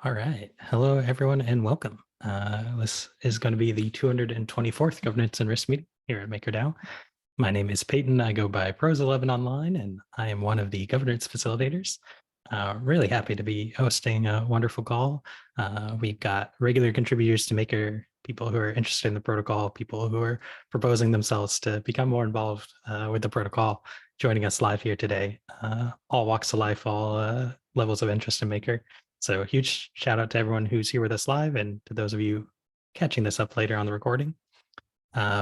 All right. Hello, everyone, and welcome. This is going to be the 224th Governance and Risk meeting here at MakerDAO. My name is Peyton. I go by Pros11 online, and I am one of the governance facilitators. Really happy to be hosting a wonderful call. We've got regular contributors to Maker, people who are interested in the protocol, people who are proposing themselves to become more involved with the protocol, joining us live here today. All walks of life, all levels of interest in Maker. So a huge shout out to everyone who's here with us live and to those of you catching this up later on the recording.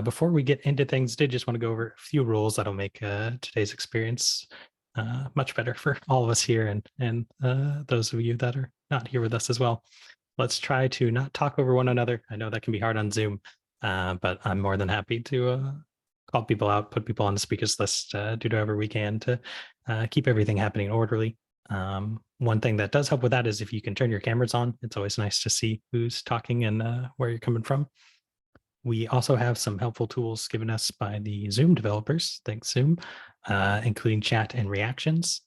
Before we get into things, did just want to go over a few rules that'll make today's experience much better for all of us here and those of you that are not here with us as well. Let's try to not talk over one another. I know that can be hard on Zoom, but I'm more than happy to call people out, put people on the speakers list, do whatever we can to keep everything happening orderly. One thing that does help with that is if you can turn your cameras on. It's always nice to see who's talking and where you're coming from. We also have some helpful tools given us by the Zoom developers, thanks Zoom, including chat and reactions.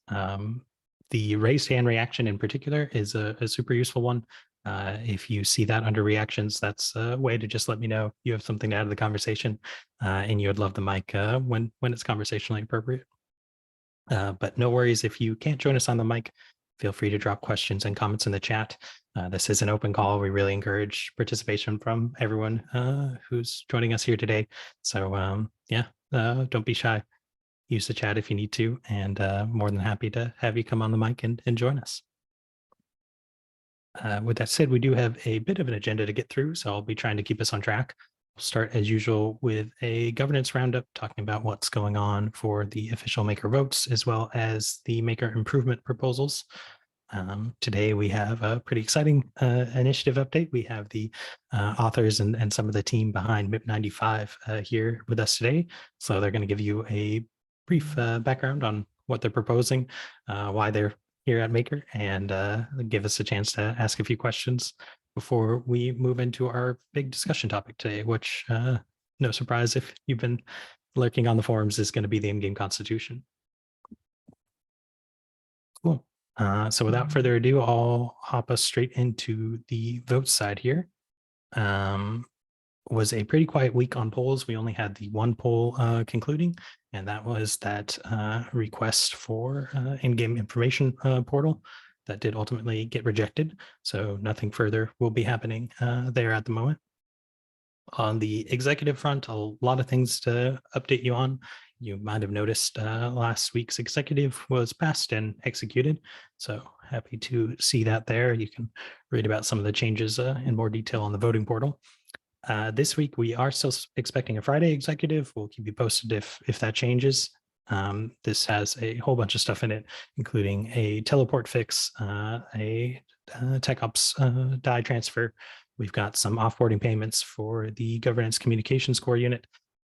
The raised hand reaction in particular is a super useful one. If you see that under reactions, that's a way to just let me know you have something to add to the conversation and you would love the mic when it's conversationally appropriate. But no worries if you can't join us on the mic. Feel free to drop questions and comments in the chat. This is an open call. We really encourage participation from everyone who's joining us here today. So don't be shy. Use the chat if you need to, and more than happy to have you come on the mic and join us. With that said, we do have a bit of an agenda to get through, so I'll be trying to keep us on track. We'll start as usual with a governance roundup, talking about what's going on for the official Maker votes, as well as the Maker improvement proposals. Today we have a pretty exciting initiative update. We have the authors and some of the team behind MIP 95 here with us today. So they're going to give you a brief background on what they're proposing, why they're here at Maker, and give us a chance to ask a few questions before we move into our big discussion topic today, which, no surprise if you've been lurking on the forums, is going to be the in-game constitution. Cool. So without further ado, I'll hop us straight into the vote side here. Was a pretty quiet week on polls. We only had the one poll concluding, and that was that request for in-game information portal that did ultimately get rejected. So nothing further will be happening there at the moment. On the executive front, a lot of things to update you on. You might have noticed last week's executive was passed and executed. So happy to see that there. You can read about some of the changes in more detail on the voting portal. This week, we are still expecting a Friday executive. We'll keep you posted if that changes. This has a whole bunch of stuff in it, including a teleport fix, a tech ops die transfer. We've got some offboarding payments for the governance communications core unit,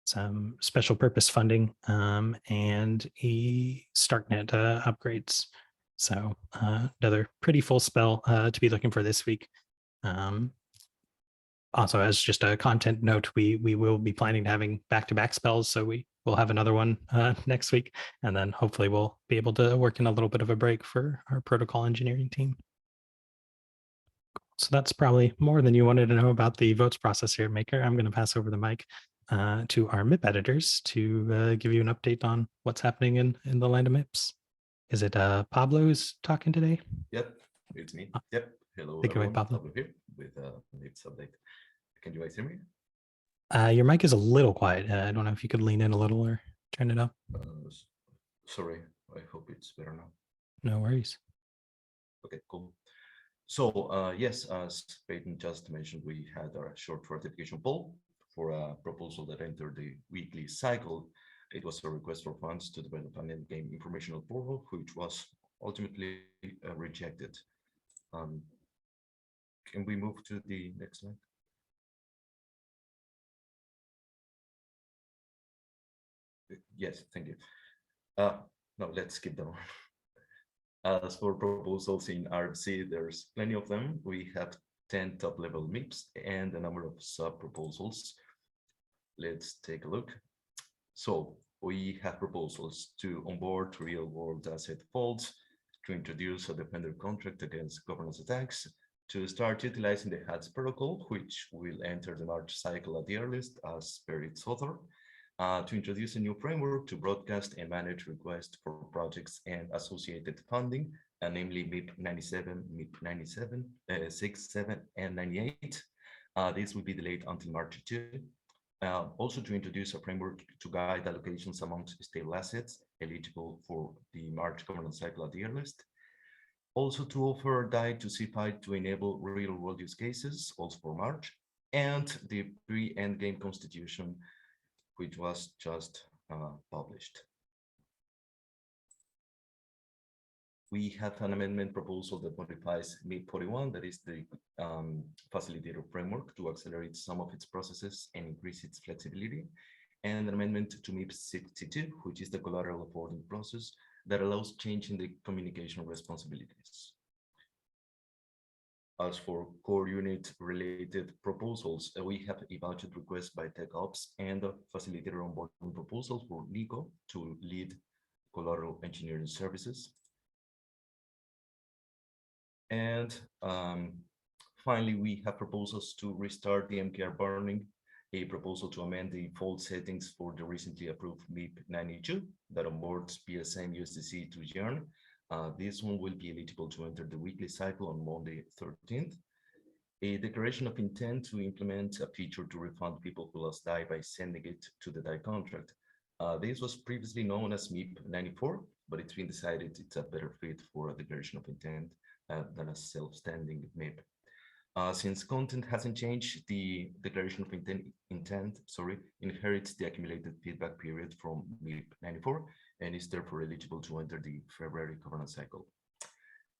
some special purpose funding, and a StarkNet upgrades. So another pretty full spell to be looking for this week. Also, as just a content note, we will be planning to having back-to-back spells, so we will have another one next week, and then hopefully we'll be able to work in a little bit of a break for our protocol engineering team. So that's probably more than you wanted to know about the votes process here, Maker. I'm going to pass over the mic to our MIP editors to give you an update on what's happening in the land of MIPs. Is it Pablo who's talking today? Yep, it's me. Yep. Hello, take everyone. Away, Pablo. Pablo here with MIPs update. Can you guys hear me? Your mic is a little quiet. I don't know if you could lean in a little or turn it up. Sorry, I hope it's better now. No worries. Okay, cool. So yes, as Peyton just mentioned, we had our short ratification poll for a proposal that entered the weekly cycle. It was a request for funds to develop an in-game informational portal, which was ultimately rejected. Can we move to the next slide? Yes, thank you. No, let's skip that one. As for proposals in RFC, there's plenty of them. We have 10 top-level MIPs and a number of sub-proposals. Let's take a look. So we have proposals to onboard real-world asset faults, to introduce a defender contract against governance attacks, to start utilizing the HATS protocol, which will enter the March cycle at the earliest as per its author, to introduce a new framework to broadcast and manage requests for projects and associated funding, namely MIP 97, MIP 97, 6, 7, and 98. This will be delayed until March 2. Also to introduce a framework to guide allocations amongst stable assets eligible for the March governance cycle at the earliest. Also to offer DAI to CFI to enable real-world use cases, also for March, and the pre-Endgame constitution, which was just published. We have an amendment proposal that modifies MIP 41, that is the facilitator framework, to accelerate some of its processes and increase its flexibility, and an amendment to MIP 62, which is the collateral reporting process that allows change in the communication responsibilities. As for core unit related proposals, we have a budget request by TechOps and a facilitator onboarding proposal for Nico to lead collateral engineering services. And finally, we have proposals to restart the MKR burning, a proposal to amend the default settings for the recently approved MIP 92 that onboards PSM USDC to Yarn. This one will be eligible to enter the weekly cycle on Monday 13th. A declaration of intent to implement a feature to refund people who lost DAI by sending it to the DAI contract. This was previously known as MIP 94, but it's been decided it's a better fit for a declaration of intent than a self-standing MIP. Since content hasn't changed, the declaration of intent inherits the accumulated feedback period from MIP 94 and is therefore eligible to enter the February governance cycle.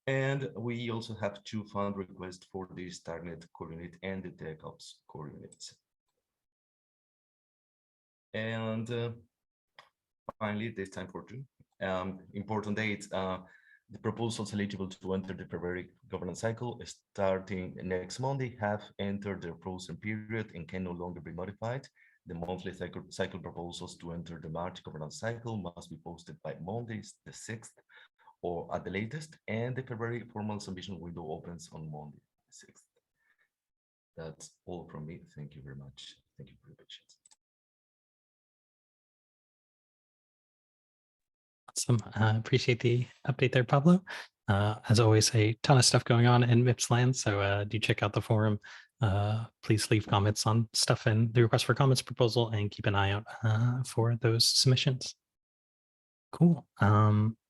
And we also have two fund requests for the StarNet core unit and the TechOps core units. And finally, this time for two important dates. The proposals eligible to enter the February governance cycle starting next Monday have entered their frozen period and can no longer be modified. The monthly cycle proposals to enter the March governance cycle must be posted by Monday, the 6th, or at the latest, and the February formal submission window opens on Monday, the 6th. That's all from me. Thank you very much. Thank you for your patience. Awesome. Appreciate the update there, Pablo. As always, a ton of stuff going on in MIPS land, so do check out the forum. Please leave comments on stuff in the request for comments proposal and keep an eye out for those submissions. Cool.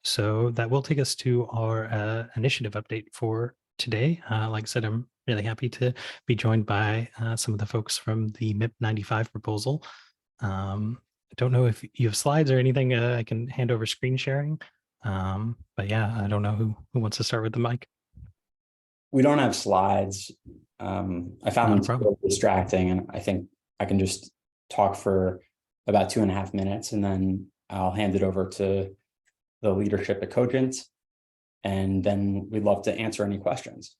So that will take us to our initiative update for today. Like I said, I'm really happy to be joined by some of the folks from the MIP 95 proposal. I don't know if you have slides or anything. I can hand over screen sharing. But yeah, I don't know who wants to start with the mic. We don't have slides. I found them distracting, and I think I can just talk for about 2.5 minutes, and then I'll hand it over to the leadership at Cogent, and then we'd love to answer any questions.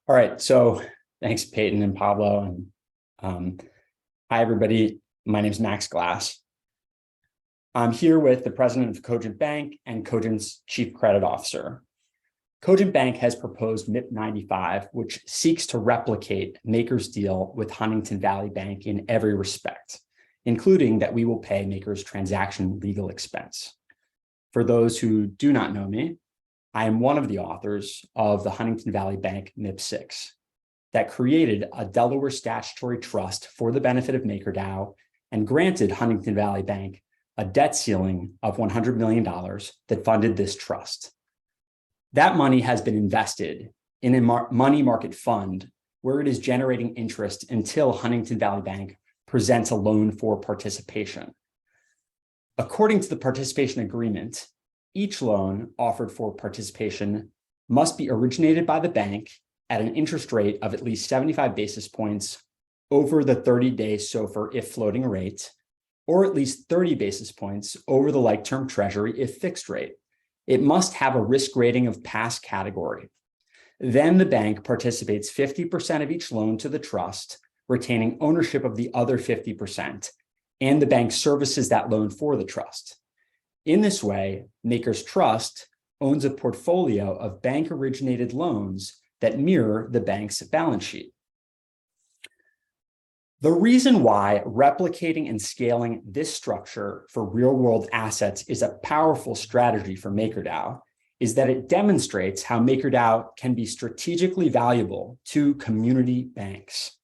All right, so thanks, Peyton and Pablo, and hi, everybody. My name is Max Glass. I'm here with the president of Cogent Bank and Cogent's chief credit officer. Cogent Bank has proposed MIP 95, which seeks to replicate Maker's deal with Huntington Valley Bank in every respect, including that we will pay Maker's transaction legal expense. For those who do not know me, I am one of the authors of the Huntington Valley Bank MIP 6 that created a Delaware statutory trust for the benefit of MakerDAO and granted Huntington Valley Bank a debt ceiling of $100 million that funded this trust. That money has been invested in a money market fund where it is generating interest until Huntington Valley Bank presents a loan for participation. According to the participation agreement, each loan offered for participation must be originated by the bank at an interest rate of at least 75 basis points over the 30-day SOFR if floating rate, or at least 30 basis points over the like-term treasury if fixed rate. It must have a risk rating of pass category. Then the bank participates 50% of each loan to the trust, retaining ownership of the other 50%, and the bank services that loan for the trust. In this way, Maker's trust owns a portfolio of bank-originated loans that mirror the bank's balance sheet. The reason why replicating and scaling this structure for real-world assets is a powerful strategy for MakerDAO is that it demonstrates how MakerDAO can be strategically valuable to community banks.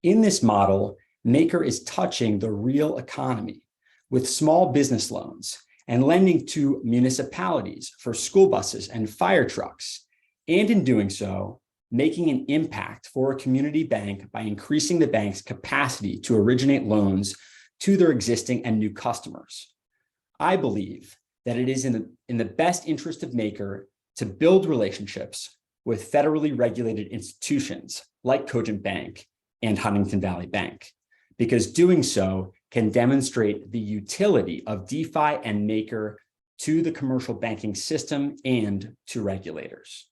In this model, Maker is touching the real economy with small business loans and lending to municipalities for school buses and fire trucks, and in doing so, making an impact for a community bank by increasing the bank's capacity to originate loans to their existing and new customers. I believe that it is in the best interest of Maker to build relationships with federally regulated institutions like Cogent Bank and Huntington Valley Bank, because doing so can demonstrate the utility of DeFi and Maker to the commercial banking system and to regulators.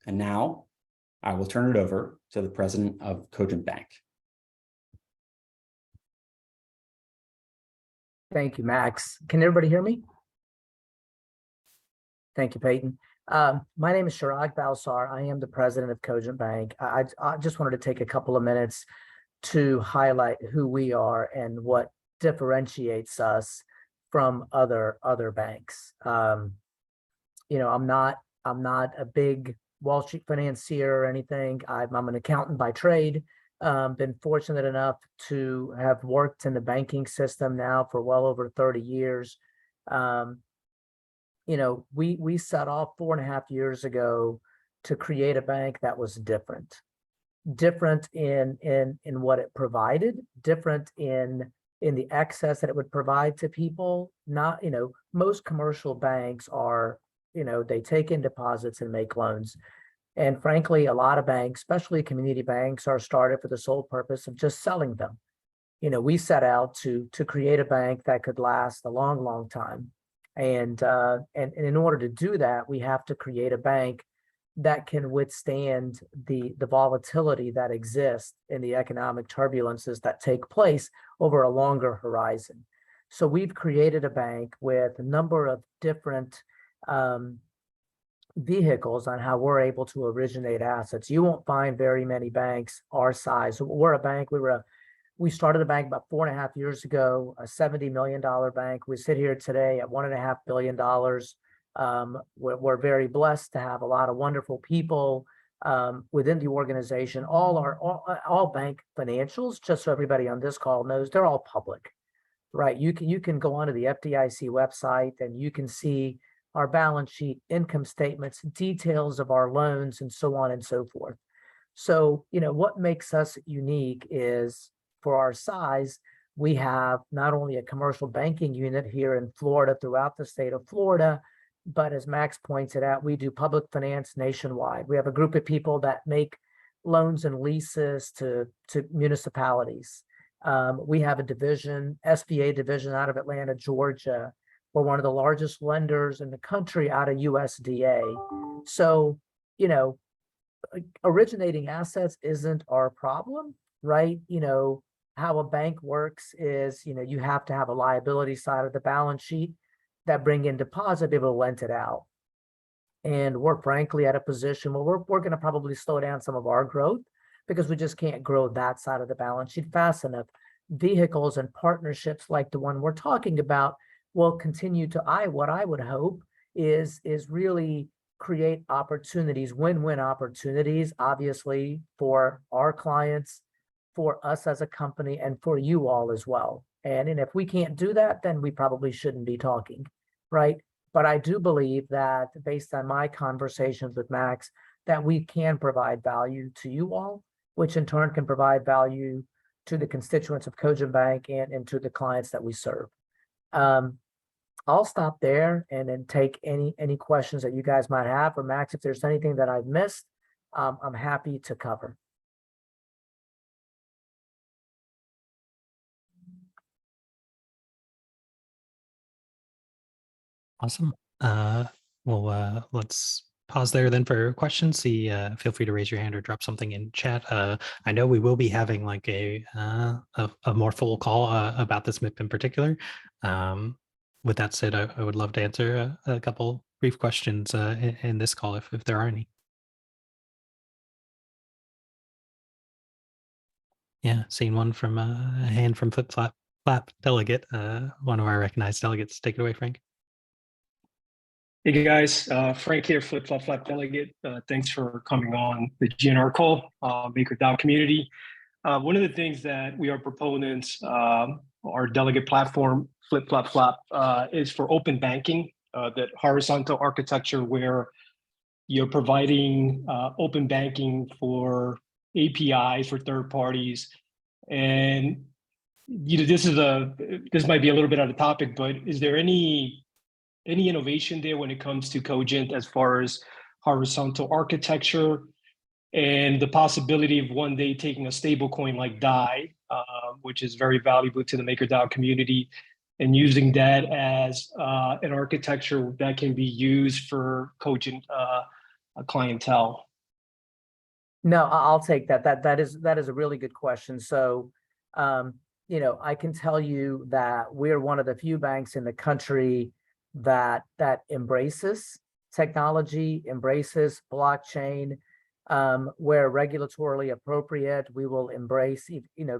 And now I will turn it over to the president of Cogent Bank. Thank you, Max. Can everybody hear me? Thank you, Peyton. My name is Chirag Balsar. I am the president of Cogent Bank. I just wanted to take a couple of minutes to highlight who we are and what differentiates us from other banks. You know, I'm not a big Wall Street financier or anything. I'm an accountant by trade. Been fortunate enough to have worked in the banking system now for well over 30 years. You know, we set off 4.5 years ago to create a bank that was different in what it provided, different in the access that it would provide to people. Not, you know, most commercial banks are, you know, they take in deposits and make loans. And frankly, a lot of banks, especially community banks, are started for the sole purpose of just selling them. You know, we set out to create a bank that could last a long, long time. And in order to do that, we have to create a bank that can withstand the volatility that exists in the economic turbulences that take place over a longer horizon. So we've created a bank with a number of different vehicles on how we're able to originate assets. You won't find very many banks our size. We're a bank. We started a bank about 4.5 years ago, a $70 million bank. We sit here today at $1.5 billion. We're very blessed to have a lot of wonderful people within the organization. All bank financials, just so everybody on this call knows, they're all public, right? You can go onto the FDIC website and you can see our balance sheet, income statements, details of our loans, and so on and so forth. So, you know, what makes us unique is, for our size, we have not only a commercial banking unit here in Florida, throughout the state of Florida, but as Max pointed out, we do public finance nationwide. We have a group of people that make loans and leases to municipalities. We have a division, SBA division out of Atlanta, Georgia. We're one of the largest lenders in the country out of USDA. So, you know, originating assets isn't our problem, right? You know, how a bank works is, you know, you have to have a liability side of the balance sheet that bring in deposit, be able to lend it out. And we're frankly at a position where we're going to probably slow down some of our growth because we just can't grow that side of the balance sheet fast enough. Vehicles and partnerships like the one we're talking about will continue to, what I would hope is really create opportunities, win-win opportunities, obviously for our clients, for us as a company, and for you all as well. And if we can't do that, then we probably shouldn't be talking, right? But I do believe that based on my conversations with Max, that we can provide value to you all, which in turn can provide value to the constituents of Cogent Bank and to the clients that we serve. I'll stop there and then take any questions that you guys might have. Or Max, if there's anything that I've missed, I'm happy to cover. Awesome. Well, let's pause there then for questions. Feel free to raise your hand or drop something in chat. I know we will be having like a more full call about this MIP in particular. With that said, I would love to answer a couple brief questions in this call if there are any. Yeah, seeing one from a hand from Flip Flap Delegate, one of our recognized delegates. Take it away, Frank. Hey guys, Frank here, Flip Flap Delegate. Thanks for coming on the GNR call, MakerDAO community. One of the things that we are proponents, our delegate platform, Flip Flap, is for open banking, that horizontal architecture where you're providing open banking for APIs for third parties. And this might be a little bit out of topic, but is there any innovation there when it comes to Cogent as far as horizontal architecture and the possibility of one day taking a stable coin like DAI, which is very valuable to the MakerDAO community, and using that as an architecture that can be used for Cogent clientele? No, I'll take that. That is a really good question. So, I can tell you that we're one of the few banks in the country that embraces technology, embraces blockchain, where regulatorily appropriate. We will embrace,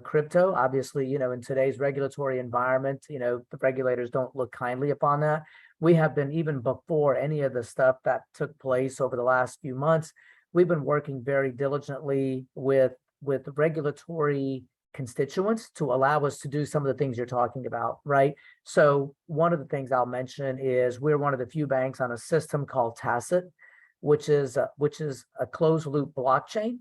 crypto. Obviously, in today's regulatory environment, the regulators don't look kindly upon that. We have been, even before any of the stuff that took place over the last few months, we've been working very diligently with regulatory constituents to allow us to do some of the things you're talking about, right? So one of the things I'll mention is we're one of the few banks on a system called Tacit, which is a closed loop blockchain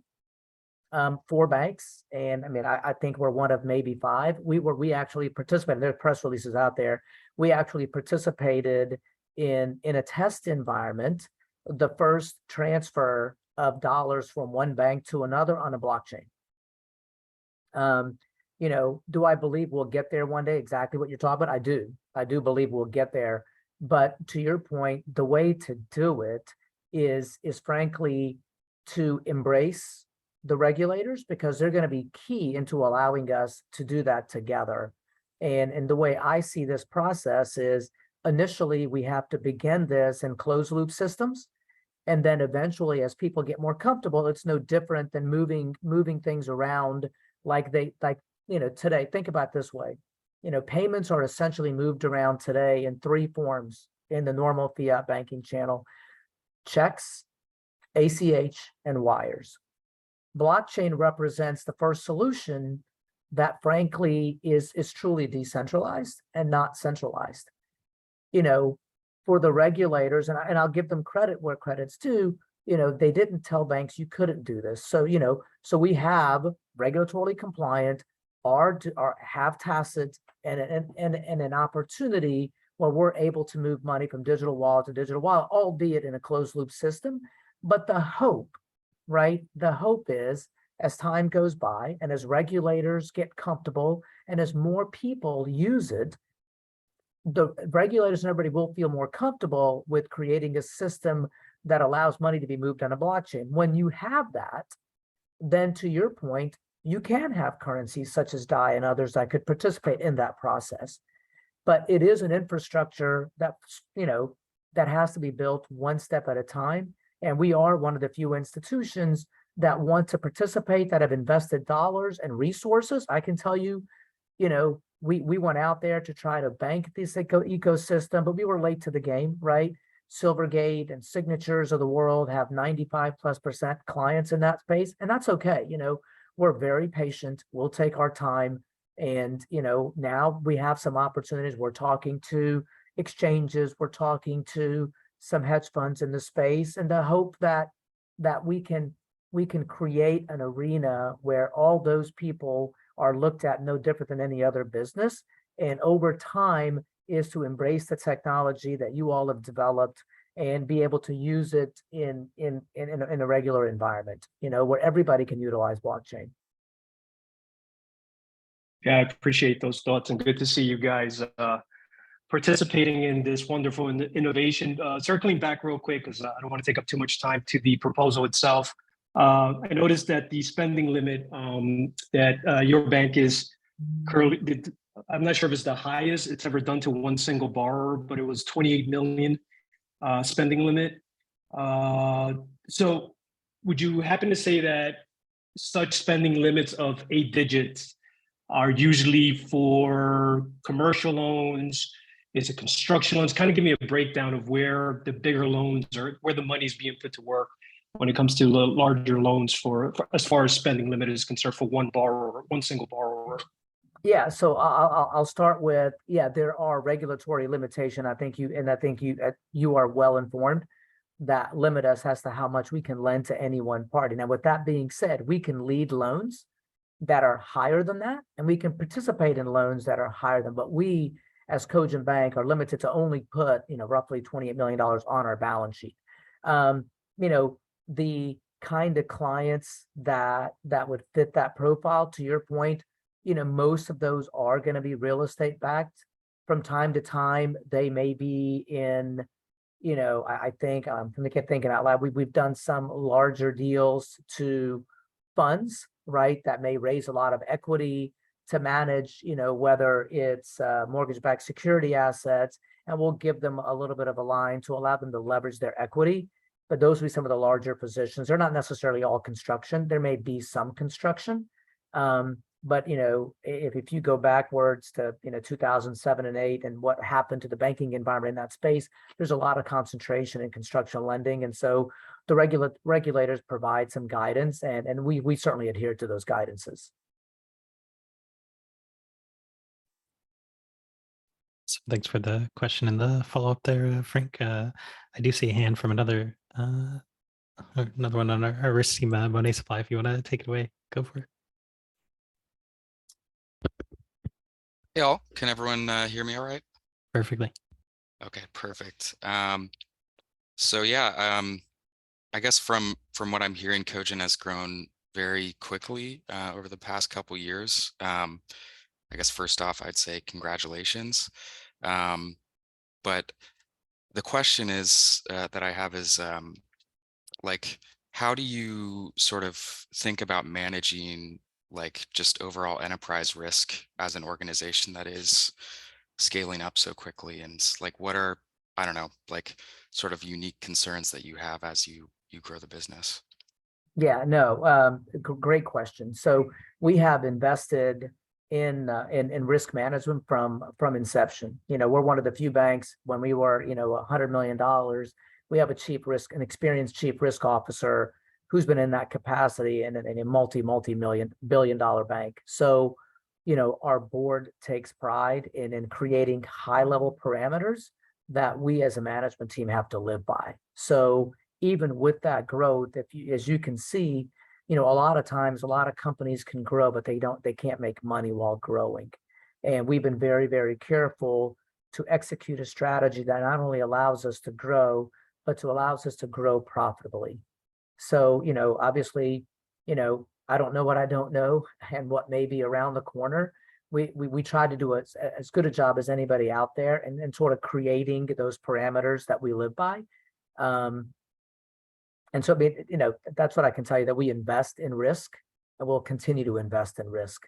for banks. And I mean, I think we're one of maybe 5. We actually participated. There are press releases out there. We actually participated in a test environment, the first transfer of dollars from one bank to another on a blockchain. Do I believe we'll get there one day? Exactly what you're talking about. I do believe we'll get there. But to your point, the way to do it is frankly to embrace the regulators, because they're going to be key into allowing us to do that together. And the way I see this process is initially we have to begin this in closed loop systems. And then eventually, as people get more comfortable, it's no different than moving things around today. Think about it this way. Payments are essentially moved around today in 3 forms in the normal fiat banking channel: checks, ACH, and wires. Blockchain represents the first solution that frankly is truly decentralized and not centralized. For the regulators, and I'll give them credit where credit's due, they didn't tell banks you couldn't do this. So, so we have regulatorily compliant, have tacit, and an opportunity where we're able to move money from digital wallet to digital wallet, albeit in a closed loop system. But the hope, right? The hope is, as time goes by and as regulators get comfortable and as more people use it, the regulators and everybody will feel more comfortable with creating a system that allows money to be moved on a blockchain. When you have that, then to your point, you can have currencies such as DAI and others that could participate in that process. But it is an infrastructure that, that has to be built one step at a time. And we are one of the few institutions that want to participate, that have invested dollars and resources. I can tell you, we went out there to try to bank this ecosystem, but we were late to the game, right? Silvergate and Signatures of the world have 95+% clients in that space, and that's okay. We're very patient. We'll take our time. And, now we have some opportunities. We're talking to exchanges. We're talking to some hedge funds in the space, and the hope that we can create an arena where all those people are looked at no different than any other business. And over time is to embrace the technology that you all have developed and be able to use it in a regular environment, where everybody can utilize blockchain. Yeah, I appreciate those thoughts, and good to see you guys participating in this wonderful innovation. Circling back real quick, because I don't want to take up too much time, to the proposal itself. I noticed that the spending limit that your bank is currently, I'm not sure if it's the highest it's ever done to one single borrower, but it was 28 million spending limit. So would you happen to say that such spending limits of 8 digits are usually for commercial loans? Is it construction loans? Kind of give me a breakdown of where the bigger loans or where the money is being put to work when it comes to the larger loans for as far as spending limit is concerned for one borrower, one single borrower. Yeah, so I'll start with, yeah, there are regulatory limitation. I think you are well informed that limit us as to how much we can lend to any one party. Now, with that being said, we can lead loans that are higher than that, and we can participate in loans that are higher than, but we as Cogent Bank are limited to only put, roughly $28 million on our balance sheet. The kind of clients that would fit that profile, to your point, most of those are going to be real estate backed. From time to time, they may be in, I think I'm thinking out loud. We've done some larger deals to funds, right, that may raise a lot of equity to manage, whether it's mortgage-backed security assets, and we'll give them a little bit of a line to allow them to leverage their equity. But those will be some of the larger positions. They're not necessarily all construction. There may be some construction. But if you go backwards to 2007 and 8 and what happened to the banking environment in that space, there's a lot of concentration in construction lending, and so the regulators provide some guidance, and we certainly adhere to those guidances. So thanks for the question and the follow-up there, Frank. I do see a hand from another one on our risk team, Monet Supply. If you want to take it away, go for it. Hey all, can everyone hear me all right? Perfectly. Okay, perfect. So yeah, I guess from what I'm hearing, Cogent has grown very quickly over the past couple years. I guess first off, I'd say congratulations. But the question is that I have is like, how do you sort of think about managing like just overall enterprise risk as an organization that is scaling up so quickly? And like, what are, I don't know, like sort of unique concerns that you have as you grow the business? Yeah, no, great question. So we have invested in risk management from inception. We're one of the few banks when we were, $100 million. We have an experienced chief risk officer who's been in that capacity in a multi-billion-dollar bank. So, our board takes pride in creating high-level parameters that we as a management team have to live by. So even with that growth, as you can see, a lot of times, a lot of companies can grow, but they can't make money while growing. And we've been very, very careful to execute a strategy that not only allows us to grow, but to allows us to grow profitably. So, obviously, I don't know what I don't know and what may be around the corner. We try to do as good a job as anybody out there and sort of creating those parameters that we live by. And so, that's what I can tell you, that we invest in risk and we'll continue to invest in risk.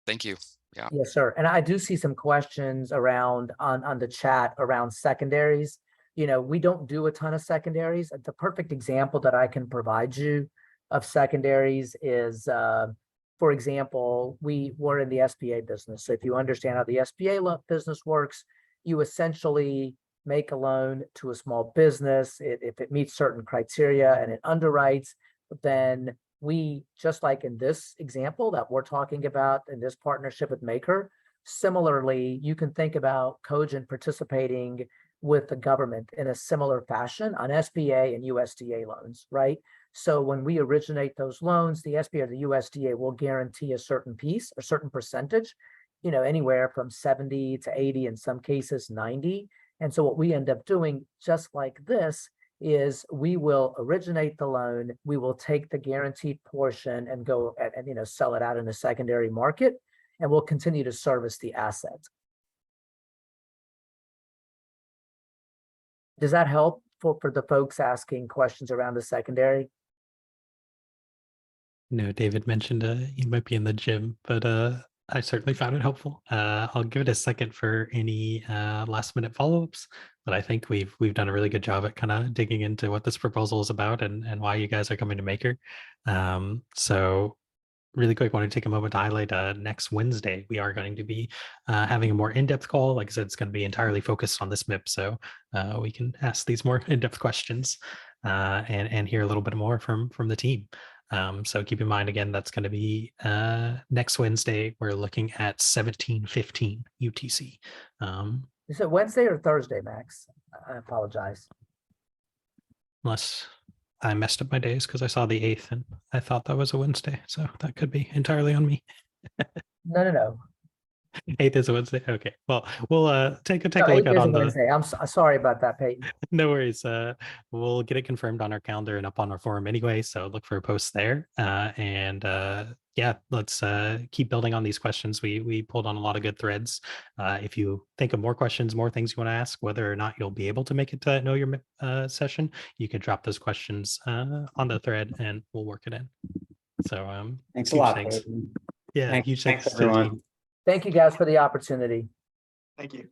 Thank you. Yeah. Yes, sir. And I do see some questions around on the chat around secondaries. We don't do a ton of secondaries. The perfect example that I can provide you of secondaries is, for example, we were in the SBA business. So if you understand how the SBA business works, you essentially make a loan to a small business. If it meets certain criteria and it underwrites, then we, just like in this example that we're talking about in this partnership with Maker, similarly, you can think about Cogent participating with the government in a similar fashion on SBA and USDA loans, right? So when we originate those loans, the SBA or the USDA will guarantee a certain piece, a certain percentage, anywhere from 70 to 80, in some cases 90. And so what we end up doing, just like this, is we will originate the loan, we will take the guaranteed portion and go and sell it out in the secondary market, and we'll continue to service the asset. Does that help for the folks asking questions around the secondary? No, David mentioned you might be in the gym, but I certainly found it helpful. I'll give it a second for any last minute follow-ups, but I think we've done a really good job at kind of digging into what this proposal is about and why you guys are coming to Maker. So really quick, want to take a moment to highlight next Wednesday, we are going to be having a more in-depth call. Like I said, it's going to be entirely focused on this MIP. So we can ask these more in-depth questions and hear a little bit more from the team. So keep in mind, again, that's going to be next Wednesday. We're looking at 17:15 UTC. Is it Wednesday or Thursday, Max? I apologize. Unless I messed up my days because I saw the 8th and I thought that was a Wednesday. So that could be entirely on me. No. 8th is a Wednesday. Okay. Well, we'll take a No, look 8th at is a on the. Wednesday. I'm sorry about that, Peyton. No worries. We'll get it confirmed on our calendar and up on our forum anyway. So look for a post there. Yeah, let's keep building on these questions. We pulled on a lot of good threads. If you think of more questions, more things you want to ask, whether or not you'll be able to make it to Know Your MIP session, you can drop those questions on the thread and we'll work it in. So Thanks a huge lot. thanks. Peyton. Yeah, huge Thanks thanks to the everyone. team. Thank you guys for the opportunity. Thank you.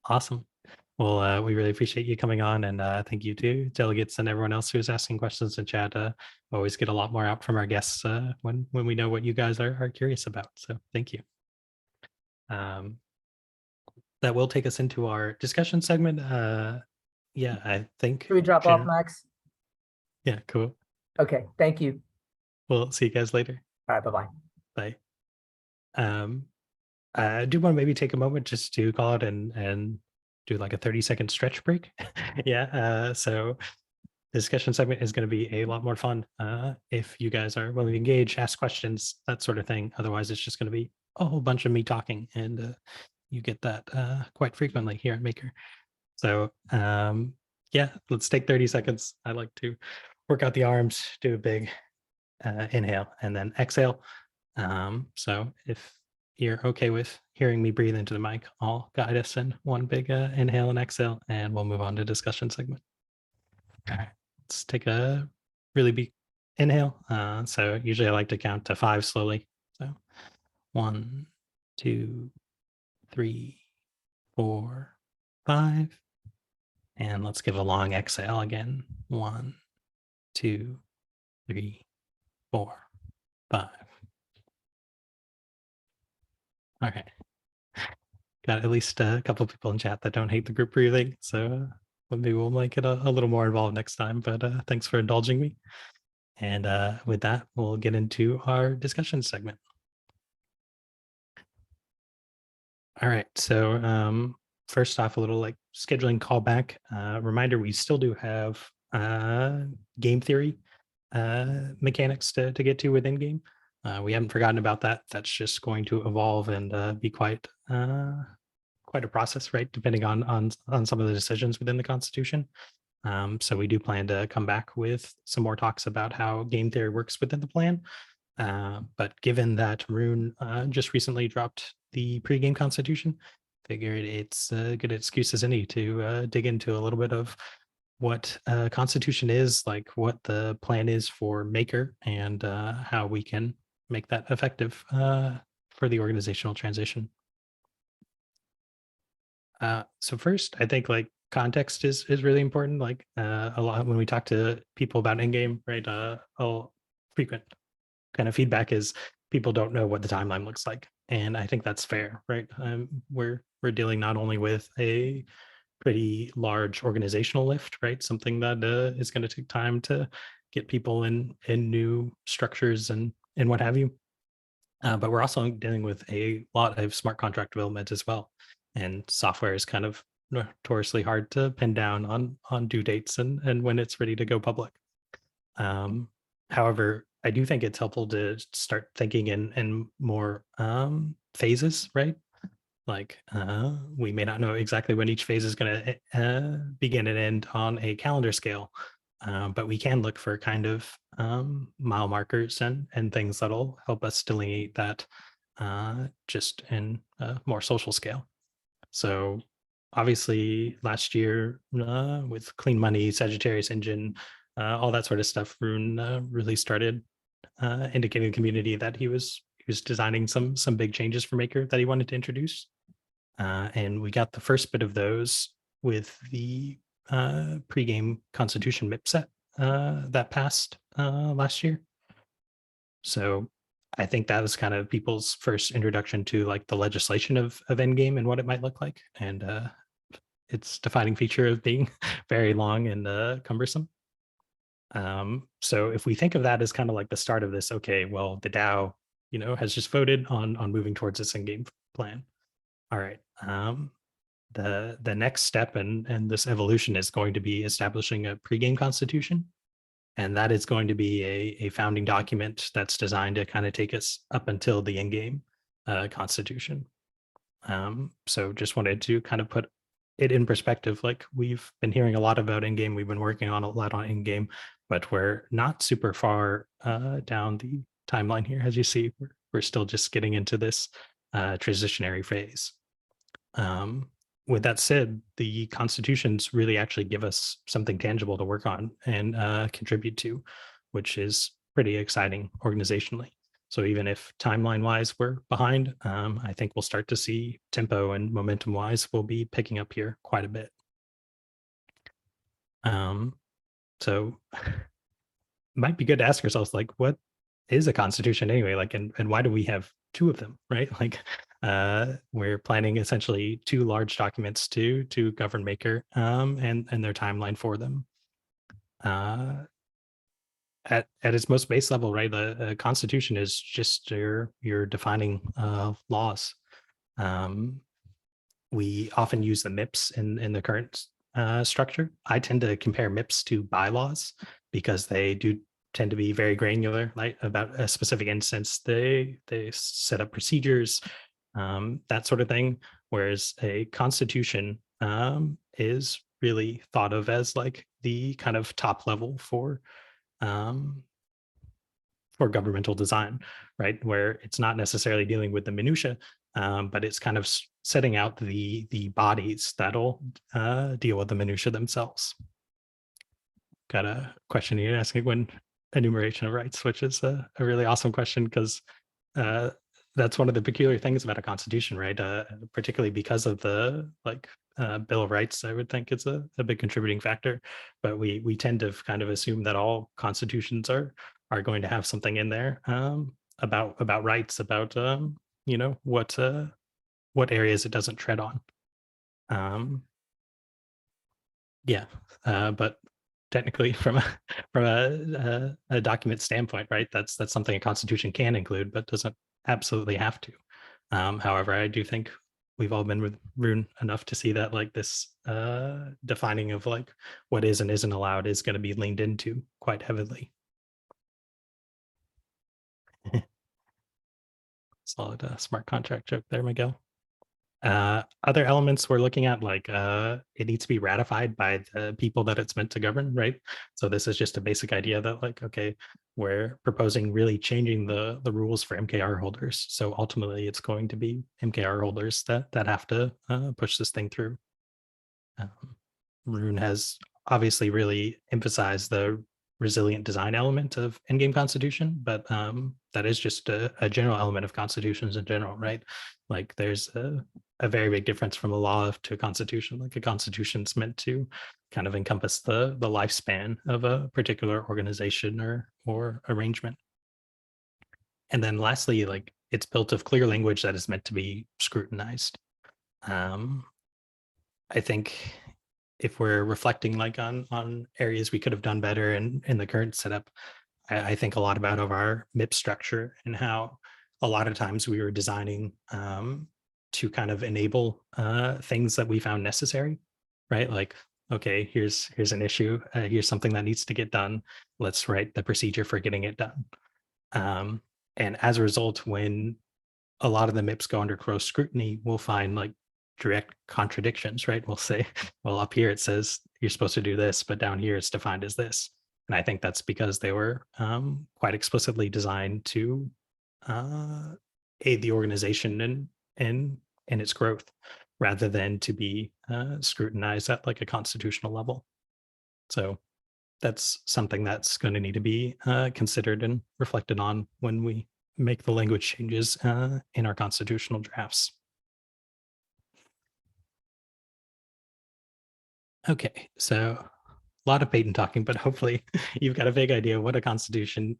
Awesome. Well, we really appreciate you coming on, and thank you to delegates and everyone else who's asking questions in chat. Always get a lot more out from our guests when we know what you guys are curious about. So thank you. That will take us into our discussion segment. Yeah, I think. Should we drop off, Max? Yeah, cool. Okay, thank you. We'll see you guys later. All right, bye-bye. Bye. I do want to maybe take a moment just to call out and do like a 30-second stretch break. Yeah. So the discussion segment is going to be a lot more fun if you guys are willing to engage, ask questions, that sort of thing. Otherwise, it's just going to be a whole bunch of me talking, and you get that quite frequently here at Maker. So yeah, let's take 30 seconds. I like to work out the arms, do a big inhale, and then exhale. So if you're okay with hearing me breathe into the mic, I'll guide us in one big inhale and exhale, and we'll move on to discussion segment. All right, let's take a really big inhale. So usually I like to count to 5 slowly. So 1, 2, 3, 4, 5. And let's give a long exhale again. 1, 2, 3, 4, 5. All right. Got at least a couple people in chat that don't hate the group breathing. So maybe we'll make it a little more involved next time. But thanks for indulging me. And with that, we'll get into our discussion segment. All right. So first off, a little like scheduling callback. Reminder, we still do have game theory mechanics to get to with Endgame. We haven't forgotten about that. That's just going to evolve and be quite a process, right? Depending on some of the decisions within the Constitution. So we do plan to come back with some more talks about how game theory works within the plan. But given that Rune just recently dropped the pre-game Constitution, figured it's a good excuse as any to dig into a little bit of what Constitution is, like what the plan is for Maker, and how we can make that effective for the organizational transition. So first, I think like context is really important. Like a lot when we talk to people about Endgame, right? Frequent kind of feedback is people don't know what the timeline looks like, and I think that's fair, right? We're dealing not only with a pretty large organizational lift, right? Something that is going to take time to get people in new structures and what have you. But we're also dealing with a lot of smart contract development as well. And software is kind of notoriously hard to pin down on due dates and when it's ready to go public. However, I do think it's helpful to start thinking in more phases, right? Like we may not know exactly when each phase is going to begin and end on a calendar scale, but we can look for kind of mile markers and things that'll help us delineate that just in a more social scale. So obviously last year with Clean Money, Sagittarius Engine, all that sort of stuff, Rune really started indicating to the community that he was was designing some big changes for Maker that he wanted to introduce. And we got the first bit of those with the pregame Constitution MIP set that passed last year. So I think that was kind of people's first introduction to like the legislation of Endgame and what it might look like. And its defining feature of being very long and cumbersome. So if we think of that as kind of like the start of this, okay, well, the DAO, has just voted on moving towards this Endgame plan. All right. The next step and this evolution is going to be establishing a pregame constitution. And that is going to be a founding document that's designed to kind of take us up until the Endgame constitution. So just wanted to kind of put it in perspective. Like, we've been hearing a lot about Endgame. We've been working on a lot on Endgame, but we're not super far down the timeline here. As you see, we're still just getting into this transitionary phase. With that said, the constitutions really actually give us something tangible to work on and contribute to, which is pretty exciting organizationally. So even if timeline-wise we're behind, I think we'll start to see tempo and momentum-wise we'll be picking up here quite a bit. So might be good to ask ourselves, like, what is a constitution anyway? Like, and why do we have two of them, right? Like, we're planning essentially two large documents to govern Maker and their timeline for them. At its most base level, right? The Constitution is just your defining laws. We often use the MIPs in the current structure. I tend to compare MIPs to bylaws because they do tend to be very granular, like about a specific instance. They set up procedures, that sort of thing. Whereas a constitution is really thought of as like the kind of top level for governmental design, right? Where it's not necessarily dealing with the minutia, but it's kind of setting out the bodies that'll deal with the minutia themselves. Got a question you're asking when enumeration of rights, which is a really awesome question, because that's one of the peculiar things about a constitution, right? Particularly because of the Bill of Rights, I would think it's a big contributing factor. But we tend to kind of assume that all constitutions are going to have something in there about rights, about what areas it doesn't tread on. But technically, from a document standpoint, right, that's something a constitution can include, but doesn't absolutely have to. However, I do think we've all been with Rune enough to see that like this defining of like what is and isn't allowed is going to be leaned into quite heavily. Solid smart contract joke there, Miguel. Other elements we're looking at, like it needs to be ratified by the people that it's meant to govern, right? So this is just a basic idea that like, okay, we're proposing really changing the rules for MKR holders. So ultimately it's going to be MKR holders that have to push this thing through. Rune has obviously really emphasized the resilient design element of Endgame Constitution, but that is just a general element of constitutions in general, right? Like there's a very big difference from a law to a constitution. Like a constitution's meant to kind of encompass the lifespan of a particular organization or arrangement. And then lastly, like it's built of clear language that is meant to be scrutinized. I think if we're reflecting like on areas we could have done better in the current setup, I think a lot about of our MIP structure and how a lot of times we were designing to kind of enable things that we found necessary, right? Like, okay, here's an issue, here's something that needs to get done. Let's write the procedure for getting it done. And as a result, when a lot of the MIPs go under close scrutiny, we'll find like direct contradictions, right? We'll say, well, up here it says you're supposed to do this, but down here it's defined as this. And I think that's because they were quite explicitly designed to aid the organization in its growth, rather than to be scrutinized at like a constitutional level. So that's something that's going to need to be considered and reflected on when we make the language changes in our constitutional drafts. Okay, so a lot of Peyton talking, but hopefully you've got a vague idea what a constitution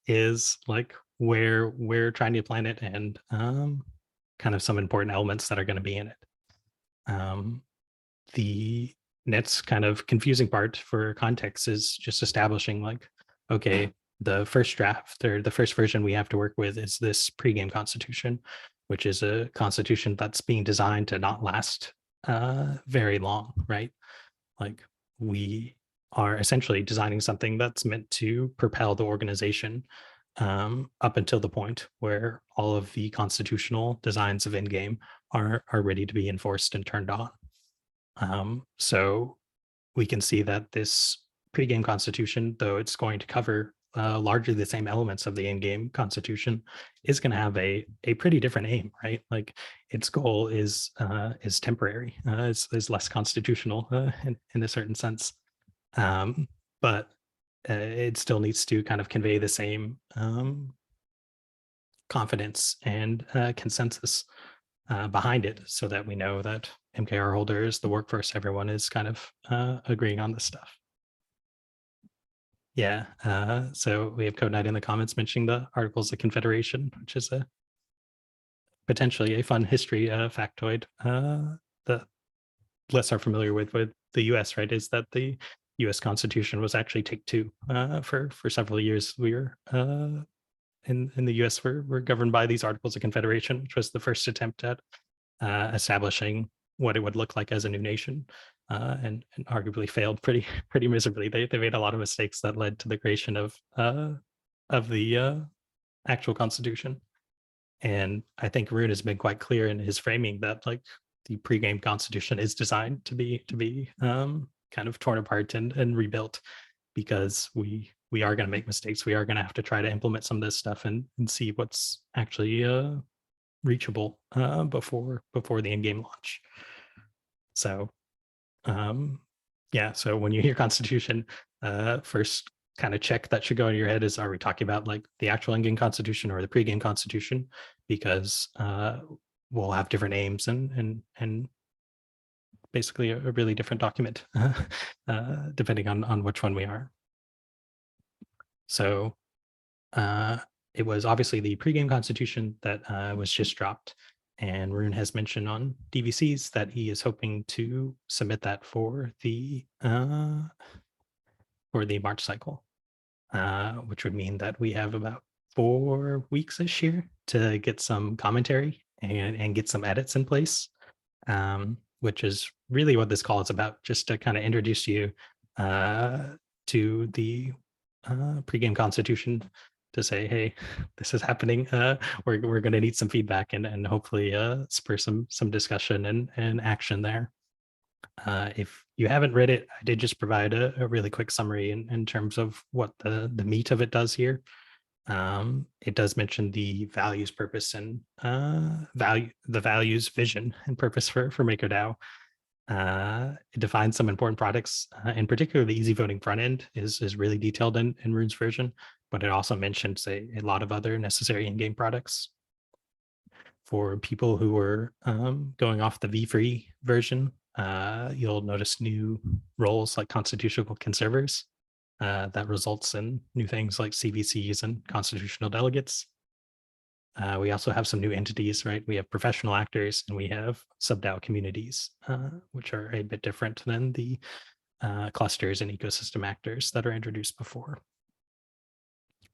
is, like where we're trying to plan it, and kind of some important elements that are going to be in it. The next kind of confusing part for context is just establishing like, okay, the first draft or the first version we have to work with is this pregame constitution, which is a constitution that's being designed to not last very long, right? Like we are essentially designing something that's meant to propel the organization up until the point where all of the constitutional designs of Endgame are ready to be enforced and turned on. So we can see that this pregame constitution, though it's going to cover largely the same elements of the Endgame constitution, is going to have a pretty different aim, right? Like its goal is temporary, is less constitutional in a certain sense, but it still needs to kind of convey the same confidence and consensus behind it, so that we know that MKR holders, the workforce, everyone is kind of agreeing on this stuff. Yeah, so we have Code Knight in the comments mentioning the Articles of Confederation, which is a potentially a fun history factoid that less are familiar with the US, right? Is that the US Constitution was actually take two for several years. We were in the US we're governed by these Articles of Confederation, which was the first attempt at establishing what it would look like as a new nation, and arguably failed pretty miserably. They made a lot of mistakes that led to the creation of the actual Constitution. And I think Rune has been quite clear in his framing that like the pregame Constitution is designed to be kind of torn apart and rebuilt, because we are going to make mistakes. We are going to have to try to implement some of this stuff and see what's actually reachable before the in-game launch. So yeah, so when you hear Constitution, first kind of check that should go in your head is, are we talking about like the actual in-game Constitution or the pre-game Constitution? Because we'll have different aims and basically a really different document depending on which one we are. So it was obviously the pregame Constitution that was just dropped, and Rune has mentioned on DVCs that he is hoping to submit that for the March cycle, which would mean that we have about 4 weeks this year to get some commentary and get some edits in place, which is really what this call is about, just to kind of introduce you to the pregame Constitution, to say, hey, this is happening. We're going to need some feedback and hopefully spur some discussion and action there. If you haven't read it, I did just provide a really quick summary in terms of what the meat of it does here. It does mention the values, purpose, and the values, vision, and purpose for MakerDAO. It defines some important products, in particular the easy voting front end is really detailed in Rune's version, but it also mentions a lot of other necessary in-game products. For people who were going off the V-free version, you'll notice new roles like constitutional conservers. That results in new things like CVCs and constitutional delegates. We also have some new entities, right? We have professional actors and we have sub-DAO communities, which are a bit different than the clusters and ecosystem actors that are introduced before.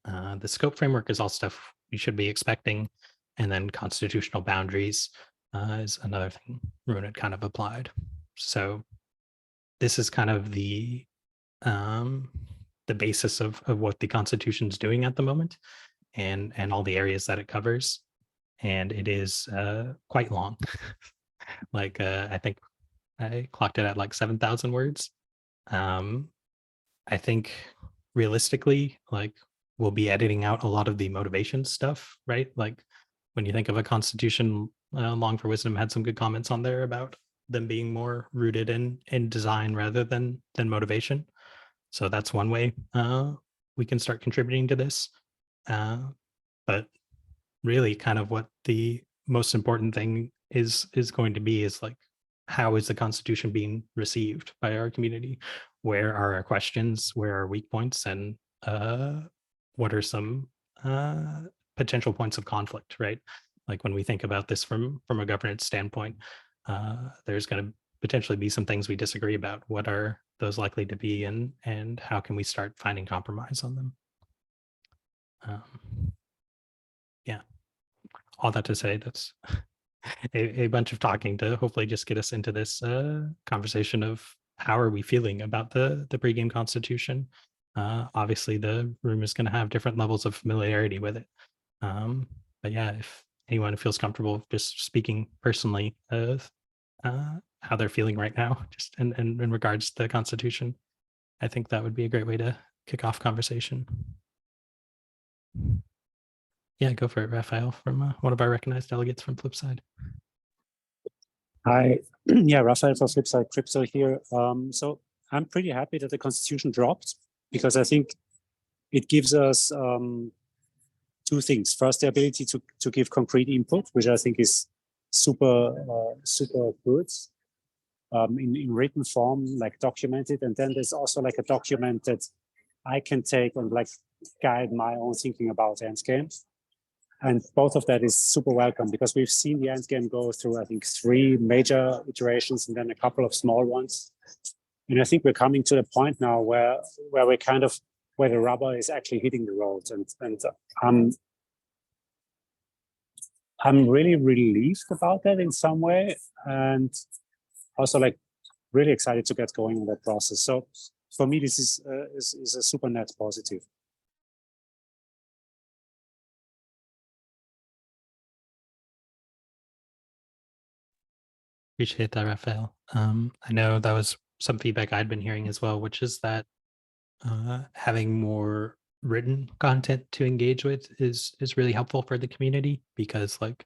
The scope framework is all stuff you should be expecting. And then constitutional boundaries is another thing Rune had kind of applied. So this is kind of the basis of what the Constitution is doing at the moment, and all the areas that it covers. And it is quite long. Like I think I clocked it at like 7,000 words. I think realistically, like we'll be editing out a lot of the motivation stuff, right? Like when you think of a Constitution, Long for Wisdom had some good comments on there about them being more rooted in design rather than motivation. So that's one way we can start contributing to this. But really kind of what the most important thing is going to be is like, how is the Constitution being received by our community? Where are our questions? Where are weak points? And what are some potential points of conflict, right? Like when we think about this from a governance standpoint, there's going to potentially be some things we disagree about. What are those likely to be, and how can we start finding compromise on them? Yeah, all that to say, that's a bunch of talking to hopefully just get us into this conversation of how are we feeling about the pregame constitution. Obviously, the room is going to have different levels of familiarity with it. But yeah, if anyone feels comfortable just speaking personally of how they're feeling right now, just in regards to the Constitution, I think that would be a great way to kick off conversation. Yeah, go for it, Raphael, from one of our recognized delegates from Flipside. Hi, yeah, Raphael for Flipside Crypto here. So I'm pretty happy that the Constitution dropped, because I think it gives us two things. First, the ability to give concrete input, which I think is super good in written form, like documented. And then there's also like a document that I can take and like guide my own thinking about Endgame. And both of that is super welcome, because we've seen the Endgame go through, I think, 3 major iterations and then a couple of small ones. And I think we're coming to the point now where we're kind of, where the rubber is actually hitting the road. And I'm really relieved about that in some way. And also like really excited to get going in that process. So for me, this is a super net positive. Appreciate that, Raphael. I know that was some feedback I'd been hearing as well, which is that having more written content to engage with is really helpful for the community, because like,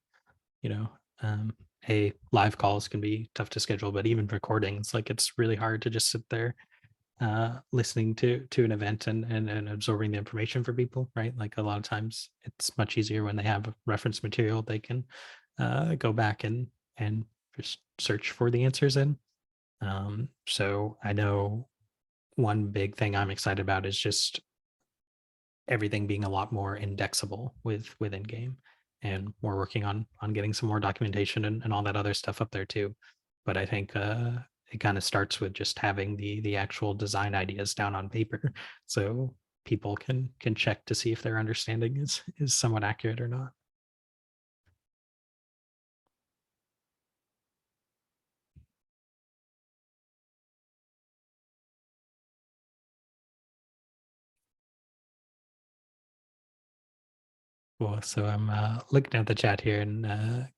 you know, live calls can be tough to schedule, but even recordings, like it's really hard to just sit there listening to an event and absorbing the information for people, right? Like a lot of times it's much easier when they have reference material they can go back and just search for the answers in. So I know one big thing I'm excited about is just everything being a lot more indexable with Endgame, and we're working on getting some more documentation and all that other stuff up there too. But I think it kind of starts with just having the actual design ideas down on paper, so people can check to see if their understanding is somewhat accurate or not. Cool. So I'm looking at the chat here, and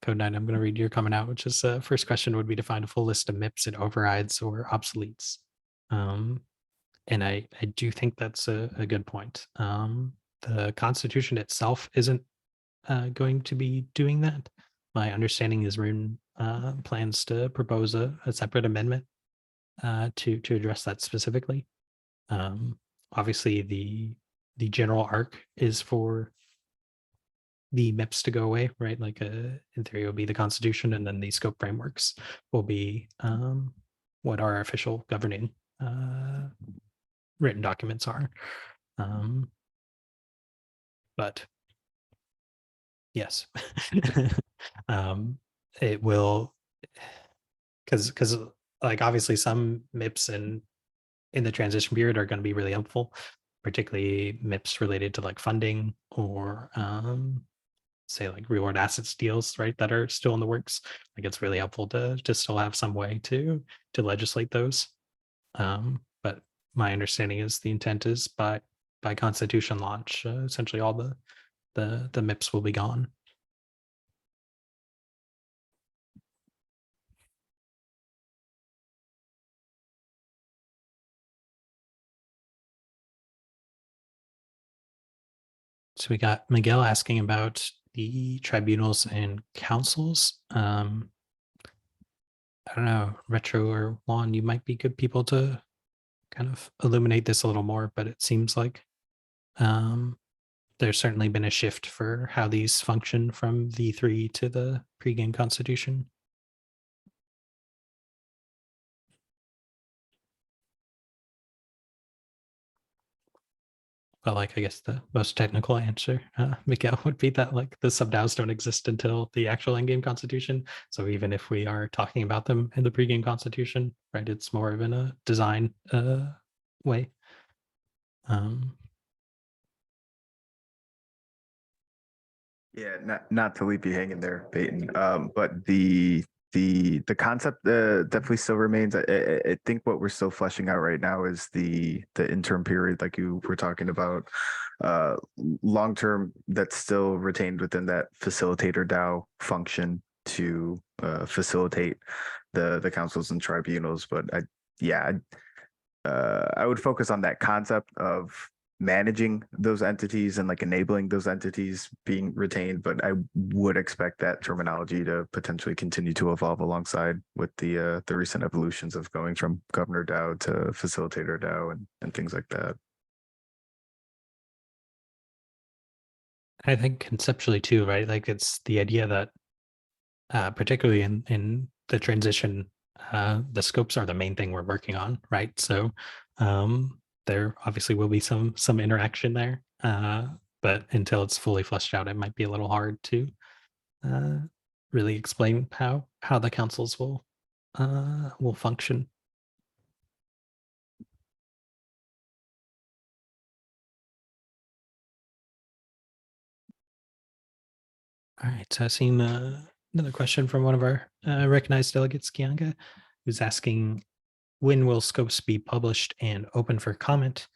Code 9, I'm going to read your comment out, which is first question would be to find a full list of MIPS and overrides or obsoletes. And I do think that's a good point. The Constitution itself isn't going to be doing that. My understanding is Rune plans to propose a separate amendment to address that specifically. Obviously, the general arc is for the MIPS to go away, right? Like in theory, it will be the Constitution, and then the scope frameworks will be what our official governing written documents are. But yes, it will, because like obviously some MIPS in the transition period are going to be really helpful, particularly MIPS related to like funding or say like reward assets deals, right, that are still in the works. Like it's really helpful to still have some way to legislate those. But my understanding is the intent is by Constitution launch, essentially all the MIPS will be gone. So we got Miguel asking about the tribunals and councils. I don't know, Retro or Juan, you might be good people to kind of illuminate this a little more, but it seems like there's certainly been a shift for how these function from V3 to the pregame constitution. But like, I guess the most technical answer, Miguel, would be that like the sub-DAOs don't exist until the actual endgame constitution. So even if we are talking about them in the pregame constitution, right, it's more of in a design way. Yeah, not to leave you hanging there, Peyton. But the concept definitely still remains. I think what we're still fleshing out right now is the interim period, like you were talking about. Long term, that's still retained within that facilitator DAO function to facilitate the councils and tribunals. But I would focus on that concept of managing those entities and like enabling those entities being retained, but I would expect that terminology to potentially continue to evolve alongside with the recent evolutions of going from governor DAO to facilitator DAO and things like that. I think conceptually too, right? Like it's the idea that particularly in the transition, the scopes are the main thing we're working on, right? So there obviously will be some interaction there, but until it's fully fleshed out, it might be a little hard to really explain how the councils will function. All right, so I've seen another question from one of our recognized delegates, Kianga, who's asking, when will scopes be published and open for comment?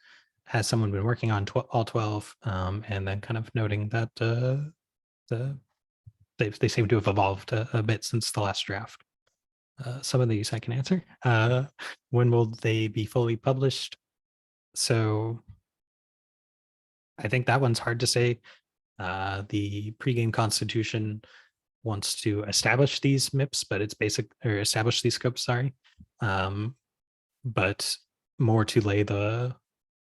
Has someone been working on all 12? And then kind of noting that they seem to have evolved a bit since the last draft. Some of these I can answer. When will they be fully published? So I think that one's hard to say. The pregame constitution wants to establish these MIPs, but it's establish these scopes, sorry. But more to lay the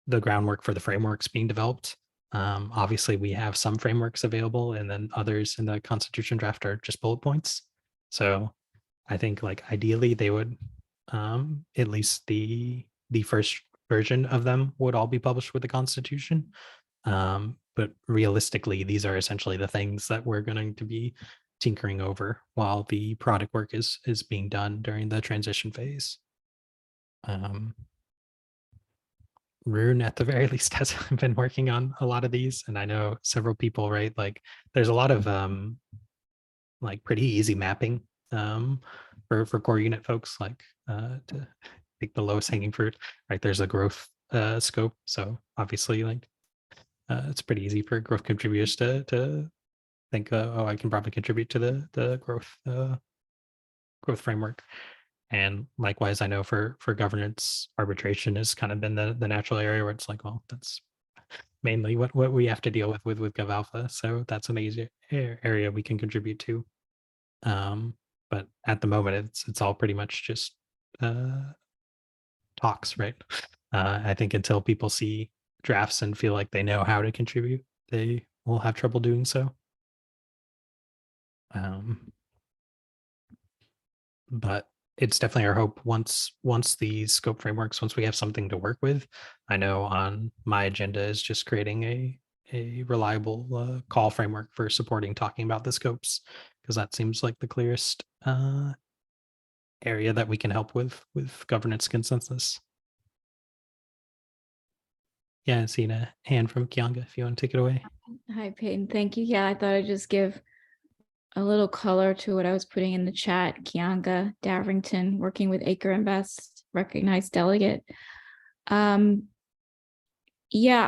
groundwork for the frameworks being developed. Obviously, we have some frameworks available, and then others in the Constitution draft are just bullet points. So I think like ideally they would, at least the first version of them would all be published with the Constitution. But realistically, these are essentially the things that we're going to be tinkering over while the product work is being done during the transition phase. Rune at the very least has been working on a lot of these, and I know several people, right? Like there's a lot of like pretty easy mapping for core unit folks, like to take the lowest hanging fruit, right? There's a growth scope, so obviously like it's pretty easy for growth contributors to think, oh, I can probably contribute to the growth framework. And likewise, I know for governance, arbitration has kind of been the natural area where it's like, well, that's mainly what we have to deal with GovAlpha. So that's an easy area we can contribute to. But at the moment, it's all pretty much just talks, right? I think until people see drafts and feel like they know how to contribute, they will have trouble doing so. But it's definitely our hope once the scope frameworks, once we have something to work with. I know on my agenda is just creating a reliable call framework for supporting talking about the scopes, because that seems like the clearest area that we can help with governance consensus. Yeah, I've seen a hand from Kianga if you want to take it away. Hi, Peyton. Thank you. Yeah, I thought I'd just give a little color to what I was putting in the chat. Kianga Daverington, working with Acre Invest, recognized delegate. Yeah,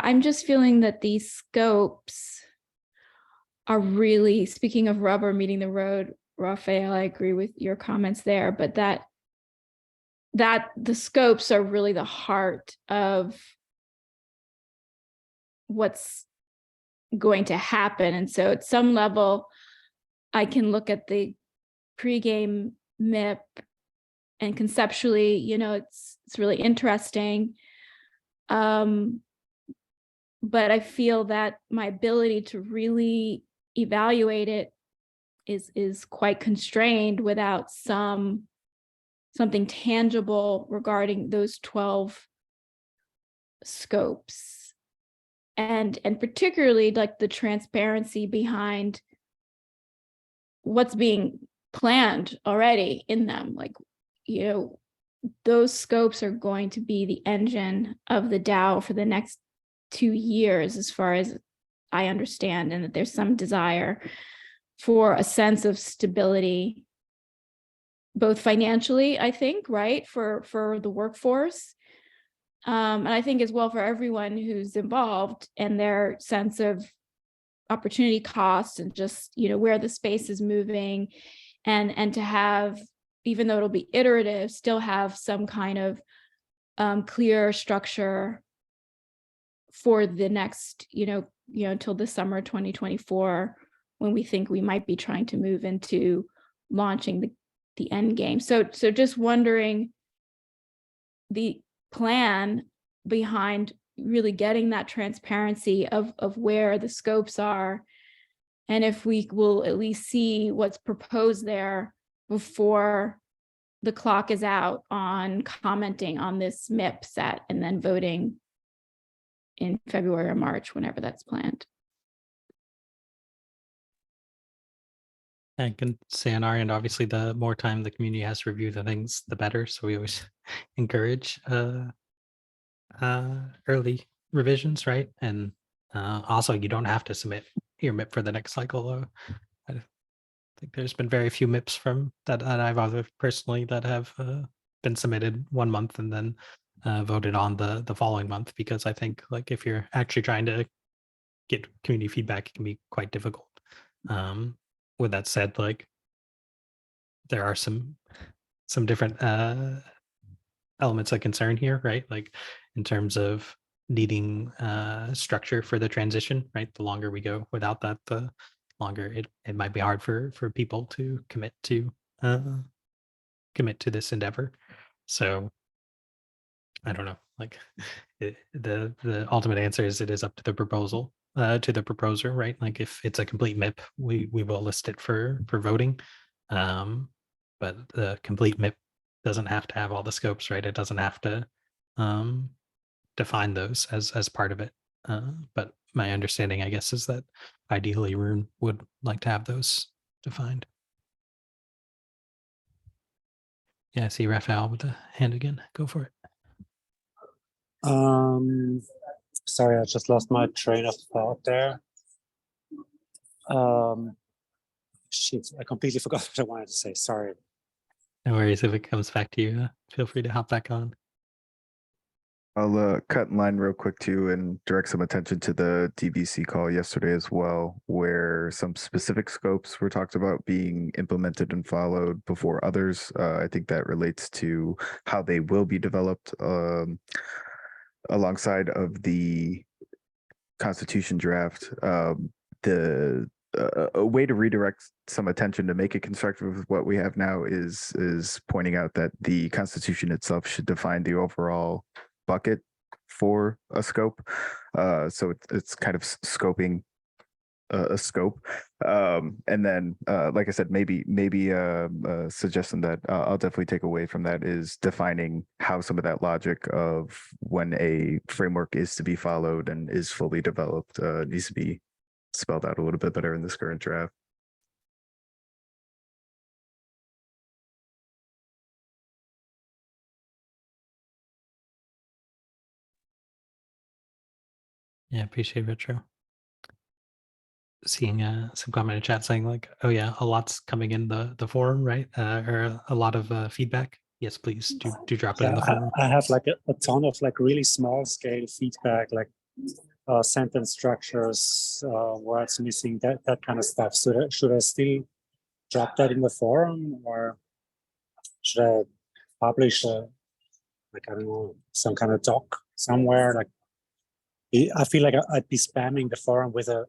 I'm just feeling that these scopes are really, speaking of rubber meeting the road, Raphael, I agree with your comments there, but that the scopes are really the heart of what's going to happen. And so at some level, I can look at the pregame MIP and conceptually, you know, it's really interesting. But but I feel that my ability to really evaluate it is quite constrained without something tangible regarding those 12 scopes, and particularly like the transparency behind what's being planned already in them. Like, you know, those scopes are going to be the engine of the DAO for the next 2 years, as far as I understand, and that there's some desire for a sense of stability, both financially, I think, right, for the workforce, and I think as well for everyone who's involved, and their sense of opportunity cost, and just, you know, where the space is moving, and to have, even though it'll be iterative, still have some kind of clear structure for the next, you know, until the summer 2024, when we think we might be trying to move into launching the end game. So just wondering the plan behind really getting that transparency of where the scopes are, and if we will at least see what's proposed there before the clock is out on commenting on this MIP set and then voting in February or March, whenever that's planned. I can say on our end, obviously, the more time the community has to review the things, the better. So we always encourage early revisions, right? And also, you don't have to submit your MIP for the next cycle. I think there's been very few MIPs from that I've observed personally that have been submitted 1 month and then voted on the following month, because I think, like, if you're actually trying to get community feedback, it can be quite difficult. With that said, like, there are some different elements of concern here, right? Like, in terms of needing structure for the transition, right? The longer we go without that, the longer it might be hard for people to commit to this endeavor. So I don't know, like, the ultimate answer is it is up to the proposal, to the proposer, right? Like, if it's a complete MIP, we will list it for voting. But the complete MIP doesn't have to have all the scopes, right? It doesn't have to define those as part of it. But my understanding, I guess, is that ideally Rune would like to have those defined. Yeah, I see Raphael with the hand again. Go for it. Sorry, I just lost my train of thought there. Shit, I completely forgot what I wanted to say. Sorry. No worries. If it comes back to you, feel free to hop back on. I'll cut in line real quick too and direct some attention to the DBC call yesterday as well, where some specific scopes were talked about being implemented and followed before others. I think that relates to how they will be developed alongside of the Constitution draft. A way to redirect some attention to make it constructive with what we have now is pointing out that the Constitution itself should define the overall bucket for a scope. So it's kind of scoping a scope. And then, like I said, maybe a suggestion that I'll definitely take away from that is defining how some of that logic of when a framework is to be followed and is fully developed needs to be spelled out a little bit better in this current draft. Yeah, appreciate Retro. Seeing some comment in chat saying, like, oh yeah, a lot's coming in the forum, right? Or a lot of feedback. Yes, please do drop it in the forum. I have like a ton of like really small scale feedback, like sentence structures, words missing, that kind of stuff. So should I still drop that in the forum, or should I publish like, I don't know, some kind of doc somewhere? Like, I feel like I'd be spamming the forum with a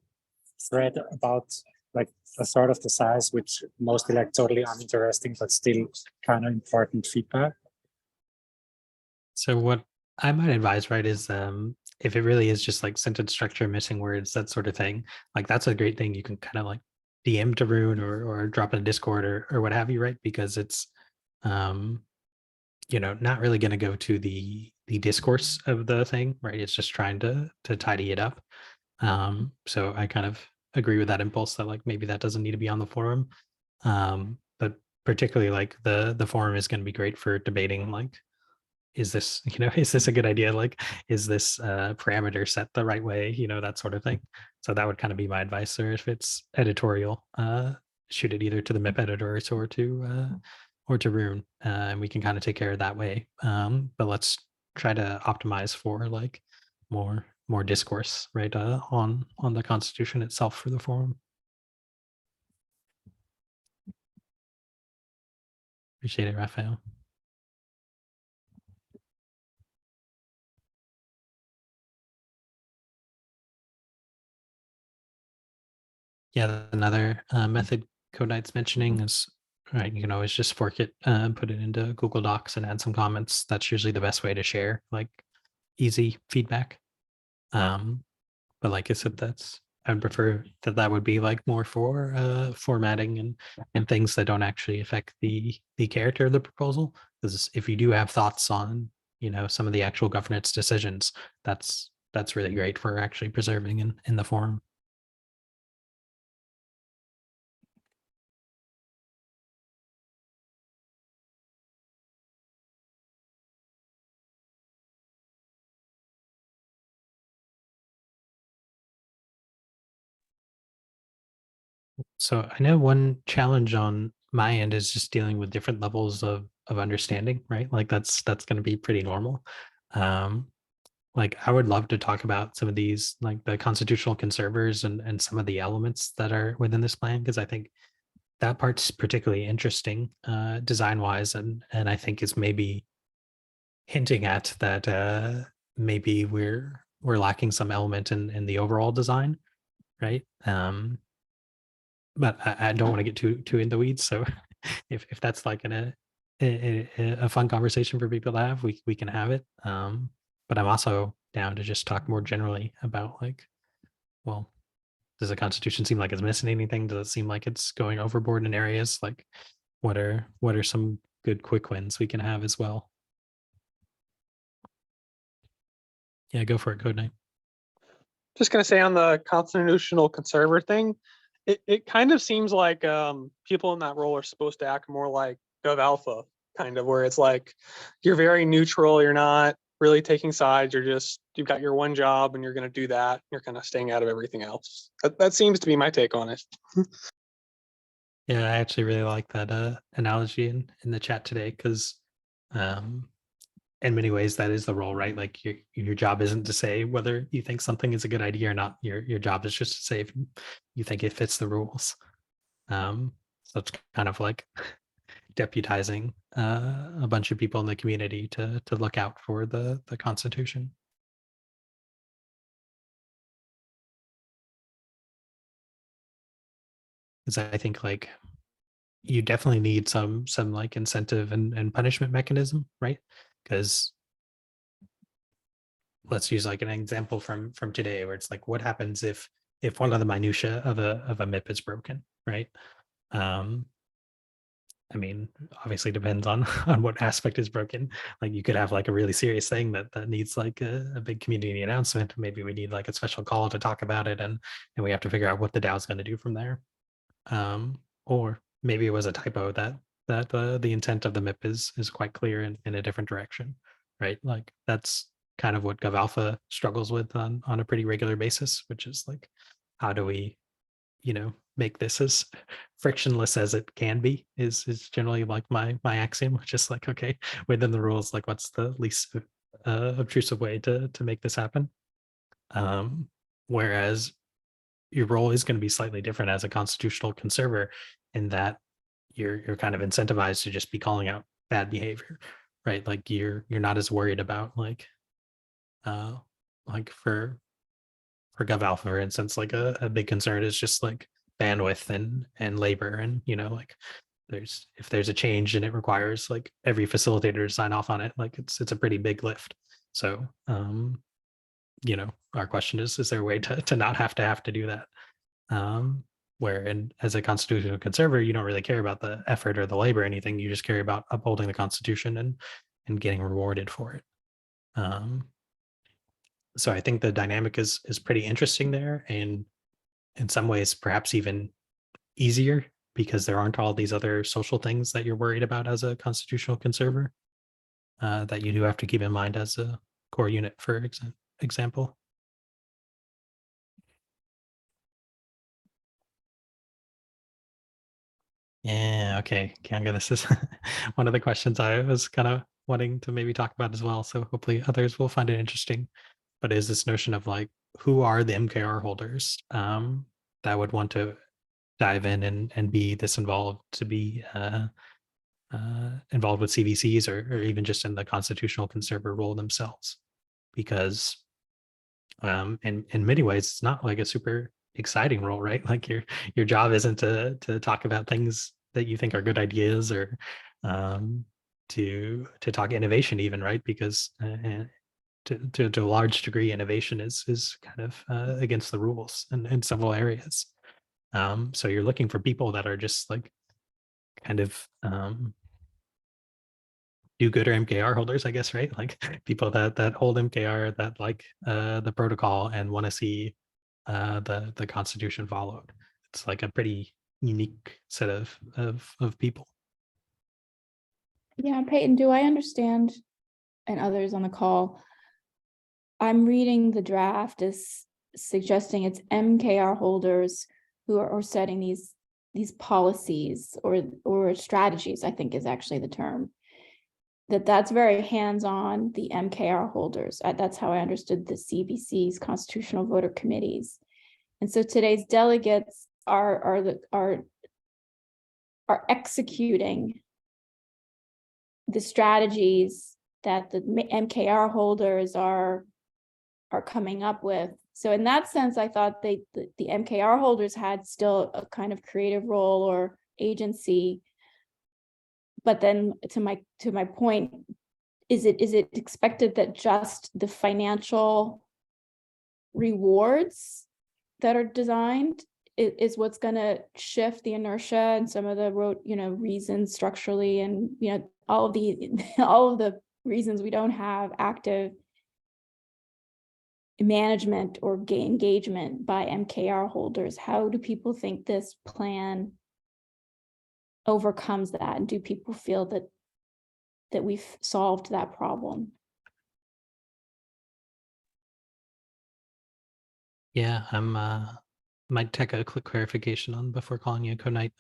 thread about like a third of the size, which mostly like totally uninteresting, but still kind of important feedback. So what I might advise, right, is if it really is just like sentence structure, missing words, that sort of thing, like that's a great thing. You can kind of like DM to Rune or drop in a Discord or what have you, right? Because it's not really going to go to the discourse of the thing, right? It's just trying to tidy it up. So I kind of agree with that impulse that like maybe that doesn't need to be on the forum. But particularly like the forum is going to be great for debating like, is this, is this a good idea? Like, is this parameter set the right way? That sort of thing. So that would kind of be my advice. Or if it's editorial, shoot it either to the MIP editors or to Rune, and we can kind of take care of that way. But let's try to optimize for like more discourse, right? On the Constitution itself for the forum. Appreciate it, Raphael. Yeah, another method Code Knight's mentioning is, right, you can always just fork it, put it into Google Docs and add some comments. That's usually the best way to share like easy feedback. But like I said, I'd prefer that would be like more for formatting and things that don't actually affect the character of the proposal. Because if you do have thoughts on, some of the actual governance decisions, that's really great for actually preserving in the forum. So I know one challenge on my end is just dealing with different levels of understanding, right? Like that's going to be pretty normal. Like I would love to talk about some of these, like the constitutional conservers and some of the elements that are within this plan, because I think that part's particularly interesting design wise, and I think is maybe hinting at that maybe we're lacking some element in the overall design, right? But I don't want to get too in the weeds. So if that's like a fun conversation for people to have, we can have it. But I'm also down to just talk more generally about like, well, does the Constitution seem like it's missing anything? Does it seem like it's going overboard in areas? Like, what are some good quick wins we can have as well? Yeah, go for it, Code Knight. Just going to say on the constitutional conservator thing, it kind of seems like people in that role are supposed to act more like Gov Alpha, kind of, where it's like you're very neutral, you're not really taking sides, you've got your one job and you're going to do that. You're kind of staying out of everything else. That seems to be my take on it. Yeah, I actually really like that analogy in the chat today, because in many ways that is the role, right? Like your job isn't to say whether you think something is a good idea or not. Your job is just to say if you think it fits the rules. So it's kind of like deputizing a bunch of people in the community to look out for the Constitution. Because I think like you definitely need some like incentive and punishment mechanism, right? Because let's use like an example from today, where it's like, what happens if one of the minutia of a MIP is broken, right? I mean, obviously depends on what aspect is broken. Like you could have like a really serious thing that needs like a big community announcement. Maybe we need like a special call to talk about it, and we have to figure out what the DAO is going to do from there. Or maybe it was a typo that the intent of the MIP is quite clear in a different direction, right? Like that's kind of what GovAlpha struggles with on a pretty regular basis, which is like, how do we, make this as frictionless as it can be is generally like my axiom, which is like, okay, within the rules, like what's the least obtrusive way to make this happen? Whereas your role is going to be slightly different as a constitutional conserver, in that you're kind of incentivized to just be calling out bad behavior, right? Like you're not as worried about like for GovAlpha, for instance, like a big concern is just like bandwidth and labor, and like if there's a change and it requires like every facilitator to sign off on it, like it's a pretty big lift. So our question is there a way to not have to do that? Where as a constitutional conservator, you don't really care about the effort or the labor or anything. You just care about upholding the Constitution and getting rewarded for it. So I think the dynamic is pretty interesting there, and in some ways perhaps even easier because there aren't all these other social things that you're worried about as a constitutional conservator that you do have to keep in mind as a core unit, for example. Yeah, okay, Kianga, this is one of the questions I was kind of wanting to maybe talk about as well. So hopefully others will find it interesting. But is this notion of like, who are the MKR holders that would want to dive in and be this involved, to be involved with CVCs or even just in the constitutional conservator role themselves? Because in many ways, it's not like a super exciting role, right? Like your job isn't to talk about things that you think are good ideas or to talk innovation even, right? Because to a large degree, innovation is kind of against the rules in several areas. So you're looking for people that are just like kind of do-gooder MKR holders, I guess, right? Like people that hold MKR, that like the protocol and want to see the Constitution followed. It's like a pretty unique set of people. Yeah, Peyton, do I understand, and others on the call, I'm reading the draft as suggesting it's MKR holders who are setting these policies or strategies, I think is actually the term. That's very hands-on, the MKR holders. That's how I understood the CVC's constitutional voter committees. And so today's delegates are executing the strategies that the MKR holders are coming up with. So in that sense, I thought the MKR holders had still a kind of creative role or agency. But then to my point, is it expected that just the financial rewards that are designed is what's going to shift the inertia and some of the reasons structurally, and all of the reasons we don't have active management or engagement by MKR holders? How do people think this plan overcomes that? And do people feel that we've solved that problem? Yeah, I'm might take a quick clarification on before calling you Code.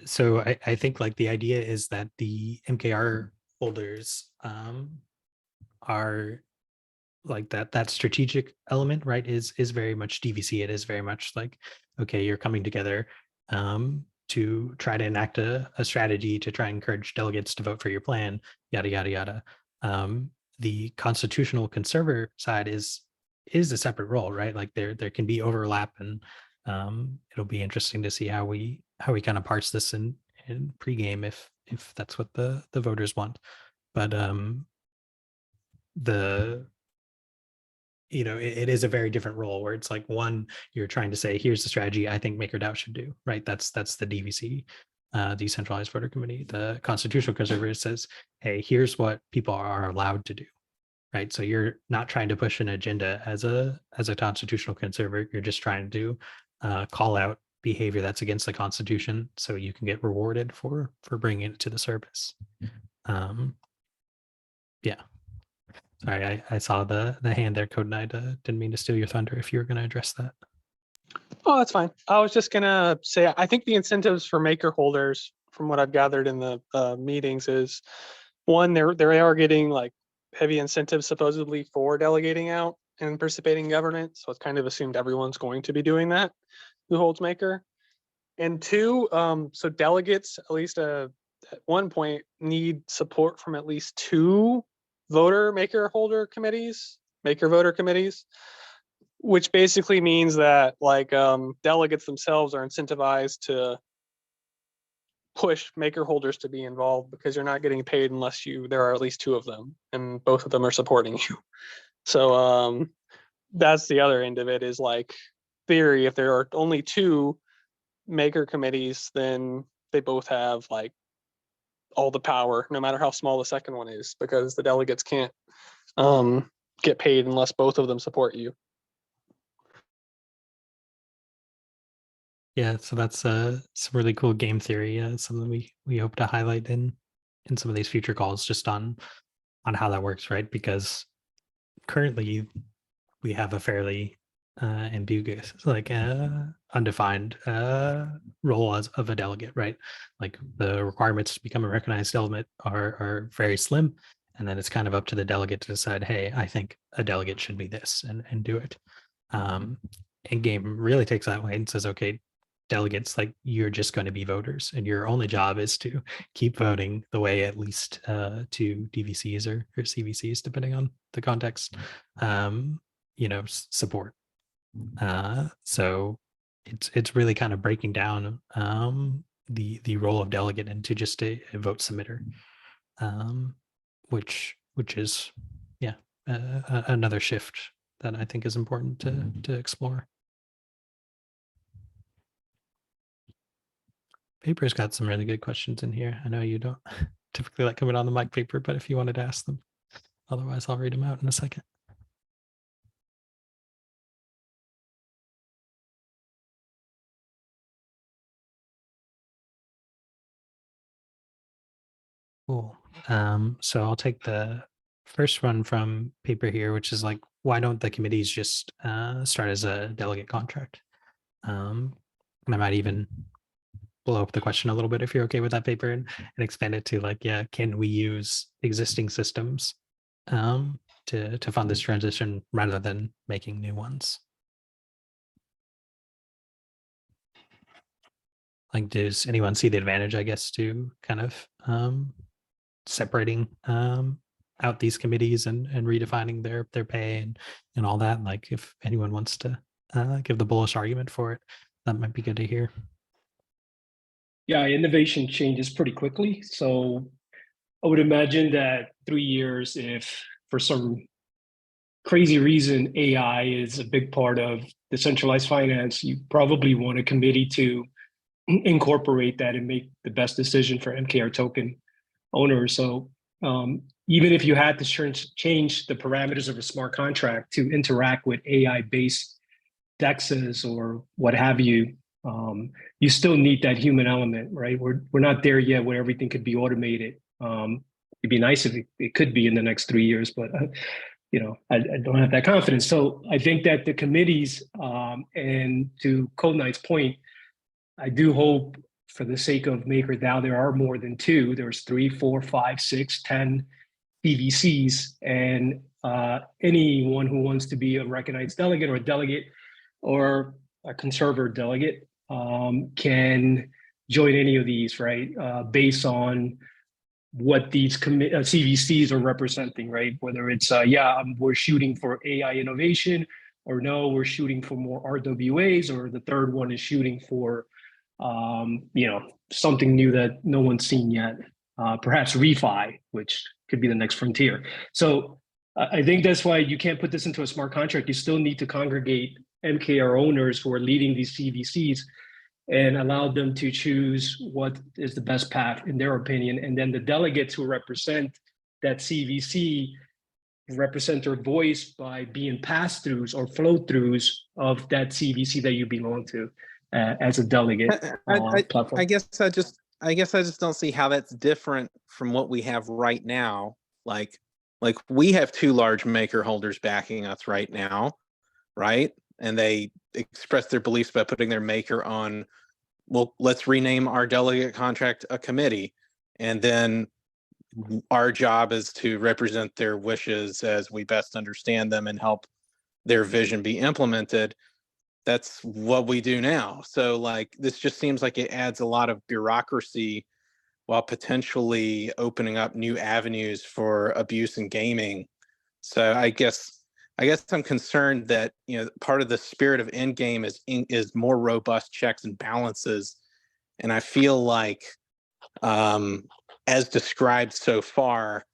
So I think like the idea is that the MKR holders are like that strategic element, right, is very much DVC. It is very much like, okay, you're coming together to try to enact a strategy to try and encourage delegates to vote for your plan, yada yada yada. The constitutional conservator side is a separate role, right? Like there can be overlap, and it'll be interesting to see how we kind of parse this in pregame if that's what the voters want. But it is a very different role where it's like, one, you're trying to say, here's the strategy I think MakerDAO should do, right? That's the DVC, decentralized voter committee. The constitutional conservator says, hey, here's what people are allowed to do, right? So you're not trying to push an agenda as a constitutional conservator. You're just trying to call out behavior that's against the Constitution, so you can get rewarded for bringing it to the service. Yeah. Sorry, I saw the hand there, Code Knight. Didn't mean to steal your thunder if you were going to address that. Oh, that's fine. I was just gonna say, I think the incentives for maker holders, from what I've gathered in the meetings, is one, they are getting like heavy incentives supposedly for delegating out and participating in governance. So it's kind of assumed everyone's going to be doing that who holds maker. And two, so delegates, at least at one point, need support from at least 2 maker voter committees, which basically means that like delegates themselves are incentivized to push maker holders to be involved, because you're not getting paid unless there are at least 2 of them and both of them are supporting you. So that's the other end of it, is like theory. If there are only 2 maker committees, then they both have like all the power, no matter how small the second one is, because the delegates can't get paid unless both of them support you. Yeah, so that's some really cool game theory. Something we hope to highlight in some of these future calls, just on how that works, right? Because currently we have a fairly ambiguous, like undefined role of a delegate, right? Like the requirements to become a recognized delegate are very slim, and then it's kind of up to the delegate to decide, hey, I think a delegate should be this, and do it. Endgame really takes that way and says, okay, delegates, like, you're just going to be voters, and your only job is to keep voting the way at least 2 DVCs or CVCs, depending on the context, support. So it's really kind of breaking down the role of delegate into just a vote submitter, which is another shift that I think is important to explore. Paper's got some really good questions in here. I know you don't typically like coming on the mic, Paper, but if you wanted to ask them, otherwise I'll read them out in a second. Cool. So I'll take the first one from Paper here, which is like, why don't the committees just start as a delegate contract? And I might even blow up the question a little bit if you're okay with that, Paper, and expand it to like, yeah, can we use existing systems to fund this transition rather than making new ones? Like, does anyone see the advantage, I guess, to kind of separating out these committees and redefining their pay and all that? Like, if anyone wants to give the bullish argument for it, that might be good to hear. Yeah, innovation changes pretty quickly. So I would imagine that 3 years, if for some crazy reason AI is a big part of decentralized finance, you probably want a committee to incorporate that and make the best decision for MKR token owners. So even if you had to change the parameters of a smart contract to interact with AI-based DEXs or what have you, you still need that human element, right? We're not there yet where everything could be automated. It'd be nice if it could be in the next 3 years, but I don't have that confidence. So I think that the committees, and to Code Knight's point, I do hope, for the sake of MakerDAO, there are more than 2. There's 3, 4, 5, 6, 10 PVCs, and anyone who wants to be a recognized delegate or a delegate or a conservator delegate can join any of these, right? Based on what these CVCs are representing, right? Whether it's, we're shooting for AI innovation, or no, we're shooting for more RWAs, or the third one is shooting for something new that no one's seen yet, perhaps refi, which could be the next frontier. So I think that's why you can't put this into a smart contract. You still need to congregate MKR owners who are leading these CVCs and allow them to choose what is the best path in their opinion. And then the delegates who represent that CVC represent their voice by being pass-throughs or flow-throughs of that CVC that you belong to as a delegate platform. I guess I just don't see how that's different from what we have right now. Like we have 2 large maker holders backing us right now, right? And they express their beliefs by putting their maker on, well, let's rename our delegate contract a committee. And then our job is to represent their wishes as we best understand them and help their vision be implemented. That's what we do now. So like, this just seems like it adds a lot of bureaucracy while potentially opening up new avenues for abuse in gaming. So I guess I'm concerned that, part of the spirit of Endgame is more robust checks and balances. And I feel like, as described so far,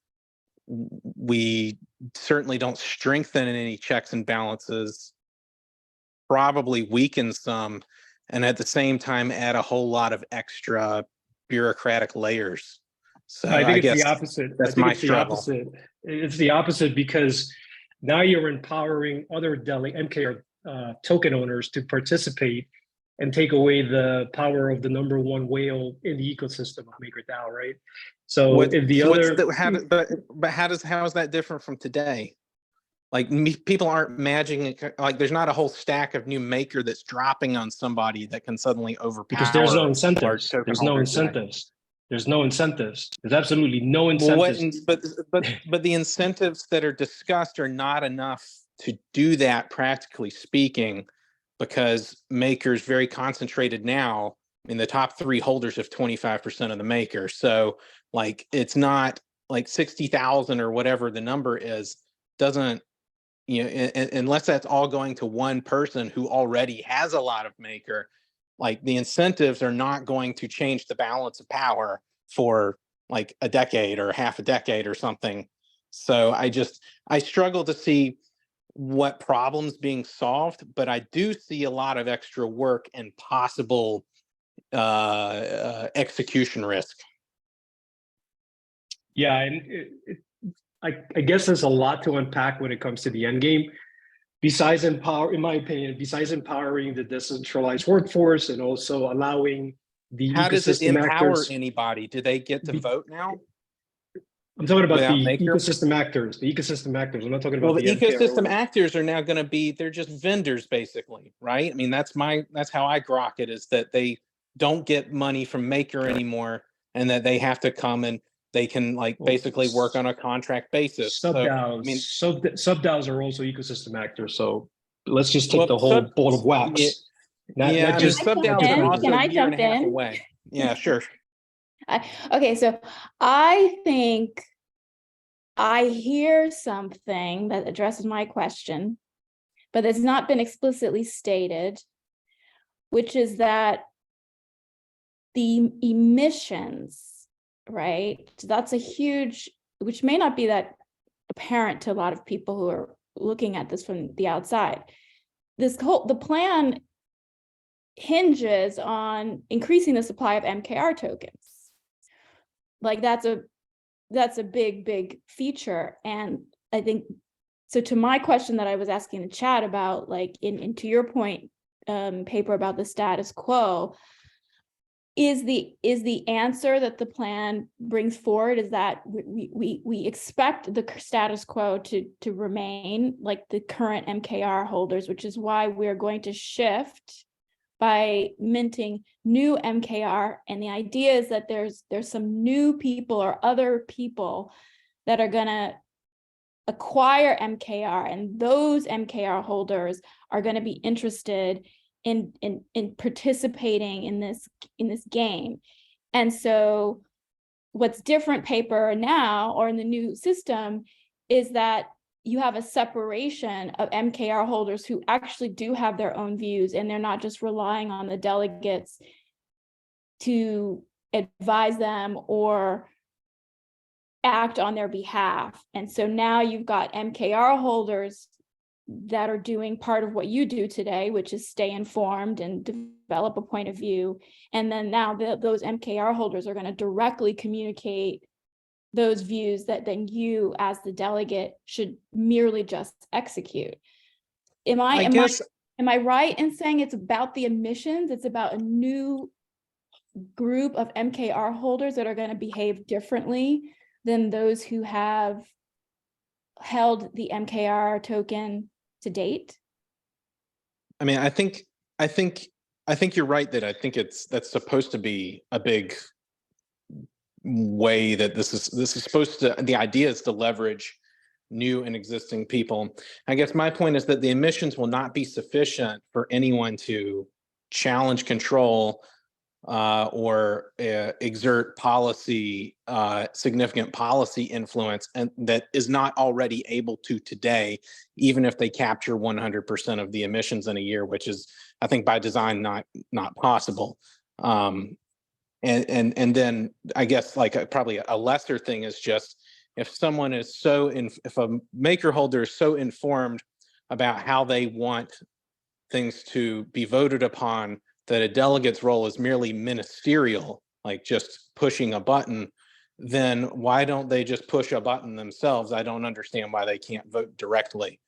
we certainly don't strengthen any checks and balances, probably weaken some, and at the same time add a whole lot of extra bureaucratic layers. So I think it's guess the opposite. I that's think my it's the struggle. opposite. It's the opposite because now you're empowering other MKR token owners to participate and take away the power of the number one whale in the ecosystem of MakerDAO, right? So if the other, how is that different from today? Like people aren't imagining, like there's not a whole stack of new Maker that's dropping on somebody that can suddenly overpower. because there's no large incentives. token There's no holders today. incentives. There's no incentives. There's absolutely no Well, incentives. but the incentives that are discussed are not enough to do that, practically speaking, because Maker's very concentrated now. In the top 3 holders of 25% of the Maker. So like it's not like 60,000 or whatever the number is, doesn't, you know, unless that's all going to one person who already has a lot of Maker, like the incentives are not going to change the balance of power for like a decade or half a decade or something. So I struggle to see what problems being solved, but I do see a lot of extra work and possible execution risk. Yeah, and I guess there's a lot to unpack when it comes to the Endgame. Besides in my opinion, besides empowering the decentralized workforce and also allowing the How does it ecosystem empower actors. anybody? Do they get to vote now? I'm talking about Without the Maker? ecosystem actors. The ecosystem actors. I'm not talking about Well, the MKR ecosystem owners. actors are now going to be, they're just vendors basically, right? I mean, that's how I grok it, is that they don't get money from Maker anymore, and that they have to come and they can like basically work on a contract basis. Sub So, DAOs. I mean, sub DAOs are also ecosystem actors. So let's just take well, the whole ball of wax. Yeah, Not I mean, just sub Can I DAOs jump are in? also Can a I year and a jump half in? away. Yeah, sure. Okay, so I think I hear something that addresses my question, but it's not been explicitly stated, which is that the emissions, right? That's a huge, which may not be that apparent to a lot of people who are looking at this from the outside. The plan hinges on increasing the supply of MKR tokens. Like that's a big feature. And I think, so to my question that I was asking in the chat about, like to your point, paper about the status quo, is the answer that the plan brings forward is that we expect the status quo to remain like the current MKR holders, which is why we're going to shift by minting new MKR. And the idea is that there's some new people or other people that are going to acquire MKR, and those MKR holders are going to be interested in participating in this game. And so what's different paper now, or in the new system, is that you have a separation of MKR holders who actually do have their own views, and they're not just relying on the delegates to advise them or act on their behalf. And so now you've got MKR holders that are doing part of what you do today, which is stay informed and develop a point of view. And then now those MKR holders are going to directly communicate those views that then you as the delegate should merely just execute. Am I right in saying it's about the emissions? It's about a new group of MKR holders that are going to behave differently than those who have held the MKR token to date? I mean, I think you're right that I think that's supposed to be a big way that this is supposed to, the idea is to leverage new and existing people. I guess my point is that the emissions will not be sufficient for anyone to challenge control or exert significant policy influence, and that is not already able to today, even if they capture 100% of the emissions in a year, which is, I think, by design not possible. And then I guess like probably a lesser thing is just if someone is so if a maker holder is so informed about how they want things to be voted upon, that a delegate's role is merely ministerial, like just pushing a button, then why don't they just push a button themselves? I don't understand why they can't vote directly.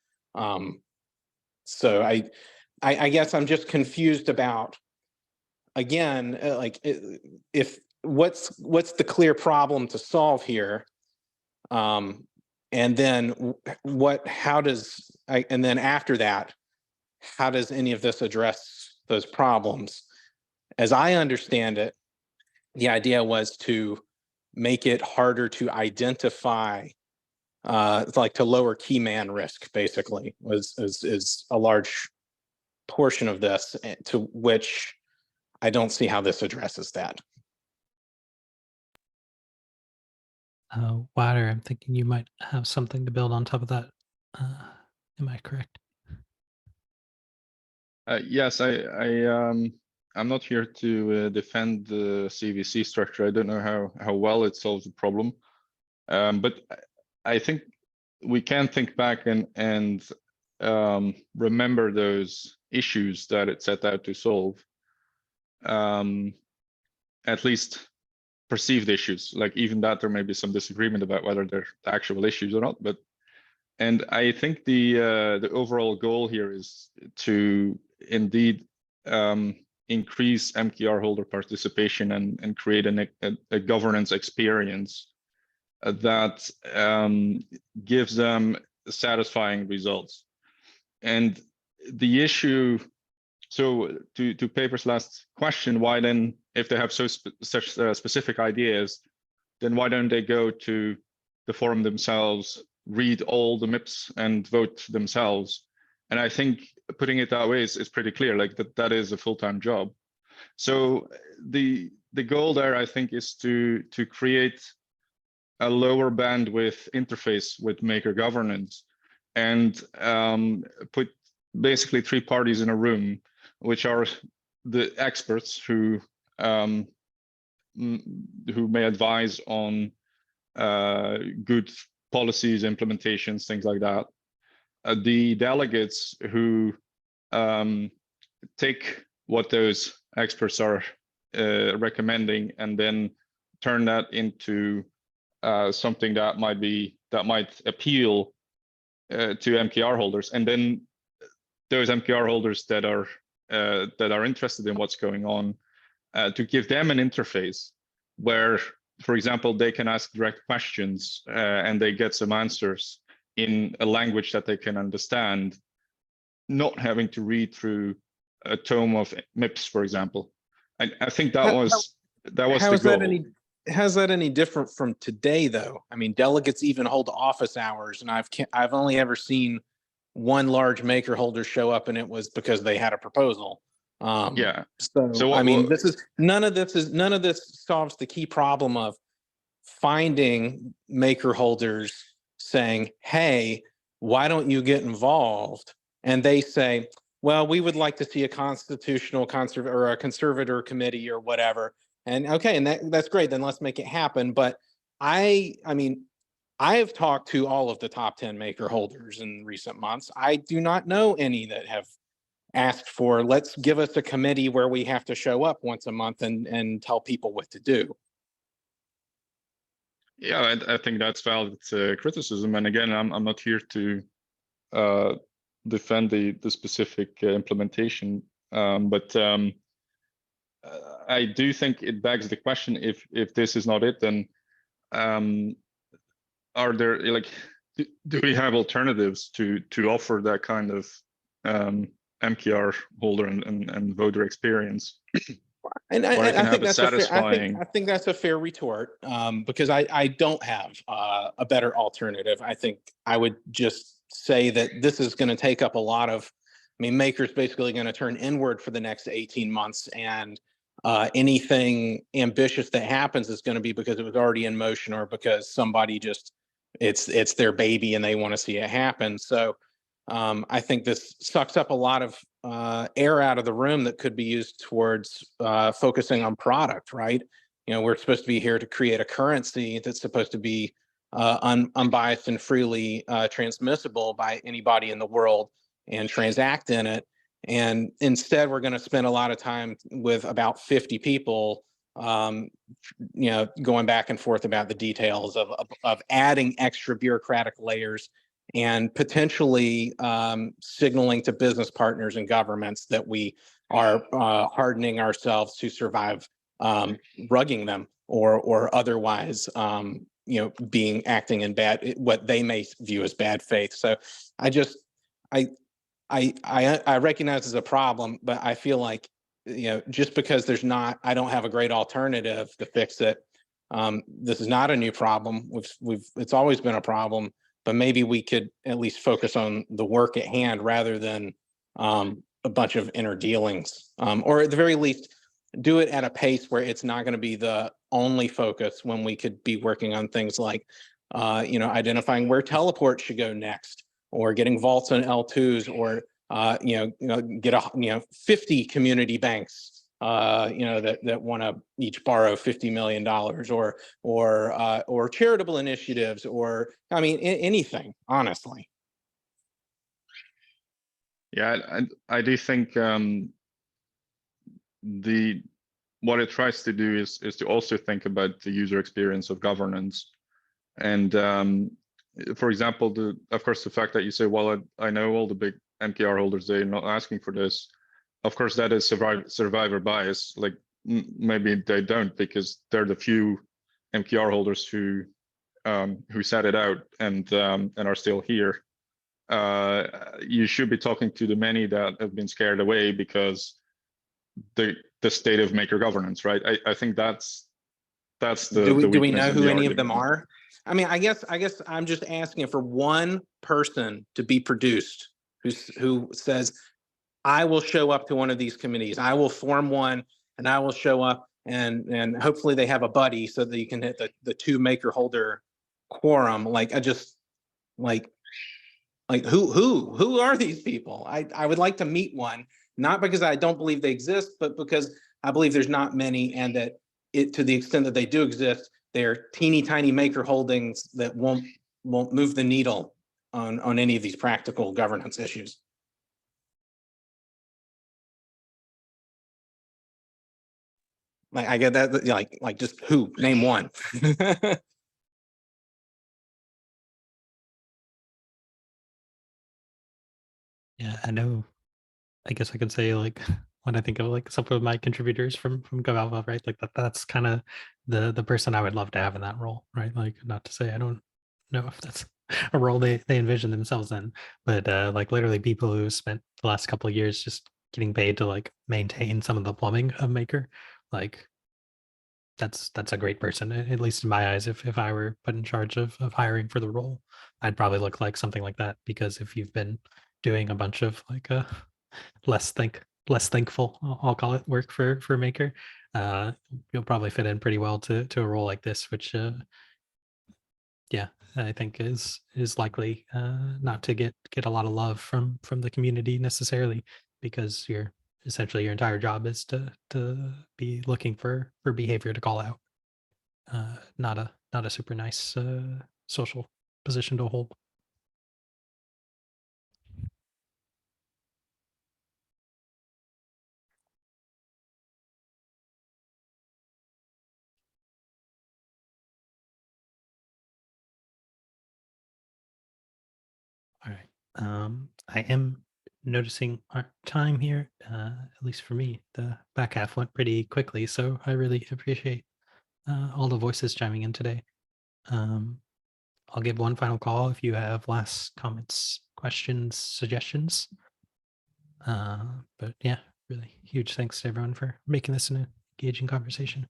So I guess I'm just confused about, again, if what's the clear problem to solve here? And then and then after that, how does any of this address those problems? As I understand it, the idea was to make it harder to identify, like to lower key man risk, basically, is a large portion of this, to which I don't see how this addresses that. Wilder, I'm thinking you might have something to build on top of that. Am I correct? Yes, I'm not here to defend the CVC structure. I don't know how well it solves the problem, but I think we can think back and remember those issues that it set out to solve. At least perceived issues, like even that there may be some disagreement about whether they're actual issues or not. And I think the overall goal here is to indeed increase MKR holder participation and create a governance experience that gives them satisfying results. And the issue, so to Paper's last question, why then, if they have such specific ideas, then why don't they go to the forum themselves, read all the MIPs and vote themselves? And I think putting it that way is pretty clear, like that is a full-time job. So the goal there, I think, is to create a lower bandwidth interface with Maker governance and put basically 3 parties in a room, which are the experts who may advise on good policies, implementations, things like that. The delegates who take what those experts are recommending and then turn that into something that might appeal to MKR holders, and then those MKR holders that are interested in what's going on, to give them an interface where, for example, they can ask direct questions and they get some answers in a language that they can understand, not having to read through a tome of MIPS, for example. I think that was the goal. How's that any different from today, though? I mean, delegates even hold office hours, and I've only ever seen one large maker holder show up, and it was because they had a proposal. Yeah. So I mean, none of this solves the key problem of finding maker holders saying, "Hey, why don't you get involved?" And they say, "Well, we would like to see a constitutional or a conservator committee or whatever." And okay, and that's great. Then let's make it happen. But I mean, I have talked to all of the top 10 maker holders in recent months. I do not know any that have asked for, let's give us a committee where we have to show up once a month and tell people what to do. Yeah, I think that's valid criticism. And again, I'm not here to defend the specific implementation, but I do think it begs the question: if this is not it, then are there, like, do we have alternatives to offer that kind of MKR holder and voter experience? And I think that's I think that's a fair retort, because I don't have a better alternative. I think I would just say that this is going to take up a lot of, I mean, Maker's basically going to turn inward for the next 18 months, and anything ambitious that happens is going to be because it was already in motion or because somebody just, it's their baby and they want to see it happen. So I think this sucks up a lot of air out of the room that could be used towards focusing on product, right? You know, we're supposed to be here to create a currency that's supposed to be unbiased and freely transmissible by anybody in the world and transact in it. And instead, we're going to spend a lot of time with about 50 people, going back and forth about the details of adding extra bureaucratic layers and potentially signaling to business partners and governments that we are hardening ourselves to survive rugging them or otherwise, acting in what they may view as bad faith. So I recognize it's a problem, but I feel like, just because I don't have a great alternative to fix it. This is not a new problem. It's always been a problem, but maybe we could at least focus on the work at hand rather than a bunch of inner dealings, or at the very least, do it at a pace where it's not going to be the only focus when we could be working on things like, identifying where teleports should go next, or getting vaults on L2s, or get 50 community banks, that want to each borrow $50 million, or charitable initiatives, or anything, honestly. Yeah, I do think what it tries to do is to also think about the user experience of governance. And for example, of course, the fact that you say, well, I know all the big MKR holders, they're not asking for this. Of course, that is survivor bias. Like maybe they don't, because they're the few MKR holders who sat it out and are still here. You should be talking to the many that have been scared away because the state of maker governance, right? I think that's the do we weakness know of who the any of them argument. are? I guess I'm just asking for one person to be produced who says, I will show up to one of these committees. I will form one, and I will show up, and hopefully they have a buddy so that you can hit the 2 maker holder quorum. Who are these people? I would like to meet one, not because I don't believe they exist, but because I believe there's not many, and that to the extent that they do exist, they're teeny tiny maker holdings that won't move the needle on any of these practical governance issues. I get that, like just who? Name one. Yeah, I know. I guess I could say, like, when I think of like some of my contributors from GovAlpha, right? Like that's kind of the person I would love to have in that role, right? Like, not to say I don't know if that's a role they envision themselves in, but like literally people who spent the last couple of years just getting paid to like maintain some of the plumbing of Maker, like that's a great person, at least in my eyes. If I were put in charge of hiring for the role, I'd probably look like something like that, because if you've been doing a bunch of like less thankful, I'll call it, work for Maker, you'll probably fit in pretty well to a role like this, which yeah, I think is likely not to get a lot of love from the community necessarily, because essentially your entire job is to be looking for behavior to call out, not a super nice social position to hold. All right. I am noticing our time here, at least for me, the back half went pretty quickly, so I really appreciate all the voices chiming in today. I'll give one final call if you have last comments, questions, suggestions. But yeah, really huge thanks to everyone for making this an engaging conversation.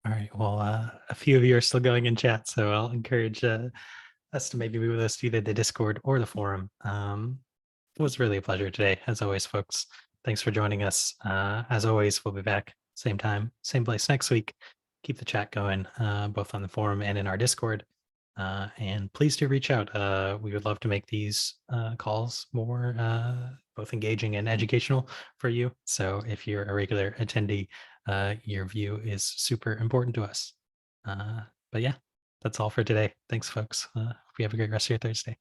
All right. Well, a few of you are still going in chat, so I'll encourage us to maybe be with us either the Discord or the forum. It was really a pleasure today, as always, folks. Thanks for joining us. As always, we'll be back same time, same place next week. Keep the chat going, both on the forum and in our Discord. And please do reach out. We would love to make these calls more both engaging and educational for you. So if you're a regular attendee, your view is super important to us. But yeah, that's all for today. Thanks, folks. Hope you have a great rest of your Thursday.